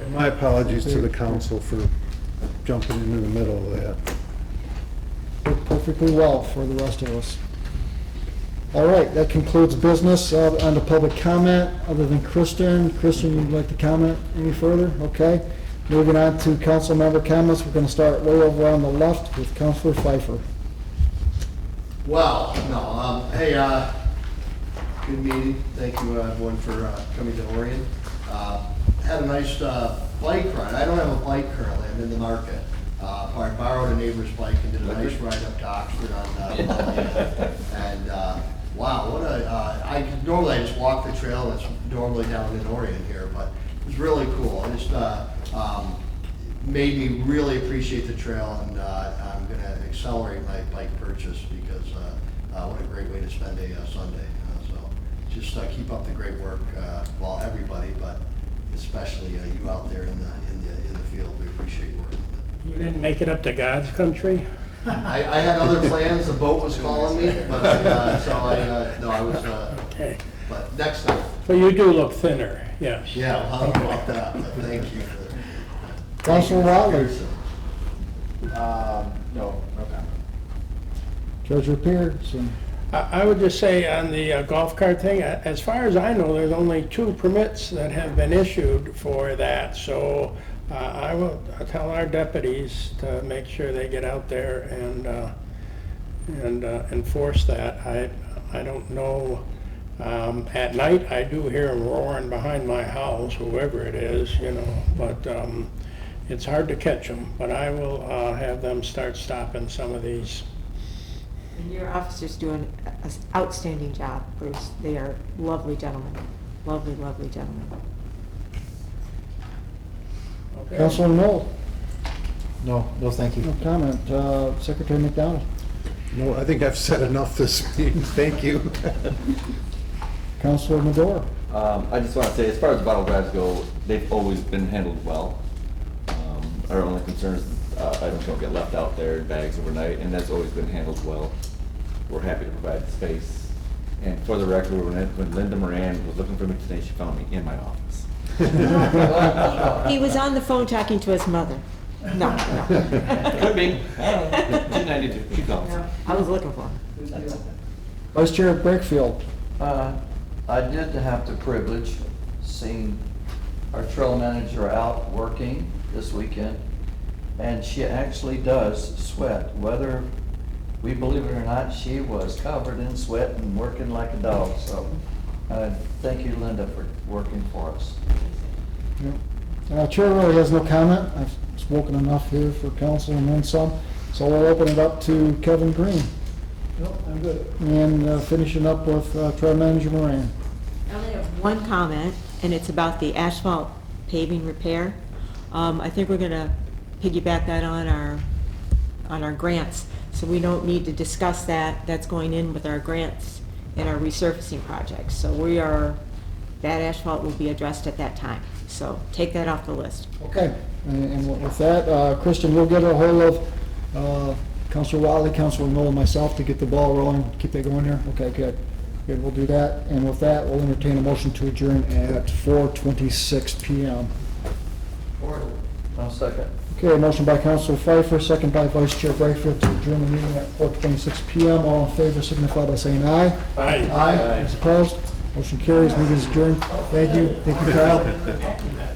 Speaker 8: And my apologies to the council for jumping into the middle of that.
Speaker 1: Worked perfectly well for the rest of us. All right, that concludes business on the public comment, other than Kristen. Kristen, you'd like to comment any further? Okay. Moving on to council member comments, we're going to start way over on the left with Counselor Pfeiffer.
Speaker 10: Well, no, hey, good meeting. Thank you, everyone, for coming to Orion. Had a nice bike ride. I don't have a bike currently. I'm in the market. I borrowed a neighbor's bike and did a nice ride up to Oxford on and wow, what a, normally I just walk the trail that's normally down in Orion here, but it was really cool. It just made me really appreciate the trail, and I'm going to accelerate my bike purchase because what a great way to spend a Sunday. So just keep up the great work, well, everybody, but especially you out there in the field. We appreciate your work.
Speaker 5: You didn't make it up to God's country?
Speaker 10: I had other plans. The boat was calling me, but so I was.
Speaker 5: Okay.
Speaker 10: But next time.
Speaker 5: Well, you do look thinner, yes.
Speaker 10: Yeah, well, I don't know about that, but thank you.
Speaker 1: Counselor Watley.
Speaker 9: No, no comment.
Speaker 1: Treasurer Pearson.
Speaker 5: I would just say on the golf cart thing, as far as I know, there's only 2 permits that have been issued for that. So I will tell our deputies to make sure they get out there and enforce that. I don't know. At night, I do hear them roaring behind my house, whoever it is, you know, but it's hard to catch them. But I will have them start stopping some of these.
Speaker 6: And your officers do an outstanding job, Bruce. They are lovely gentlemen. Lovely, lovely gentlemen.
Speaker 5: Okay.
Speaker 1: Counselor Knoll.
Speaker 4: No, no, thank you.
Speaker 1: No comment. Secretary McDonald.
Speaker 8: No, I think I've said enough this meeting. Thank you.
Speaker 1: Counselor Medore.
Speaker 7: I just want to say, as far as bottle drives go, they've always been handled well. Our only concern is items don't get left out there in bags overnight, and that's always been handled well. We're happy to provide the space. And for the record, when Linda Moran was looking for me today, she found me in my office.
Speaker 6: He was on the phone talking to his mother. No, no.
Speaker 7: Could be. Didn't I need to? She calls.
Speaker 6: I was looking for him.
Speaker 1: Vice Chair Brakefield.
Speaker 2: I did have the privilege seeing our trail manager out working this weekend. and she actually does sweat. Whether we believe it or not, she was covered in sweat and working like a dog, so, thank you, Linda, for working for us.
Speaker 1: Chair really has no comment. I've spoken enough here for council and then some, so we'll open it up to Kevin Green.
Speaker 8: No, I'm good.
Speaker 1: And finishing up with Trail Manager Moran.
Speaker 6: I only have one comment, and it's about the asphalt paving repair. I think we're gonna piggyback that on our grants, so we don't need to discuss that. That's going in with our grants and our resurfacing projects. So that asphalt will be addressed at that time. So take that off the list.
Speaker 1: Okay, and with that, Christian, we'll get a hold of Councilor Wiley, Councilor Knoll, and myself to get the ball rolling, keep that going here? Okay, good. Good, we'll do that, and with that, we'll entertain a motion to adjourn at 4:26 PM.
Speaker 2: I'll second.
Speaker 1: Okay, motion by Councilor Pfeiffer, second by Vice Chair Brightfield to adjourn the meeting at 4:26 PM. All in favor signify by saying aye.
Speaker 5: Aye.
Speaker 1: Aye. Those opposed? Motion carries, meeting is adjourned. Thank you, Kyle.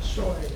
Speaker 5: Sorry.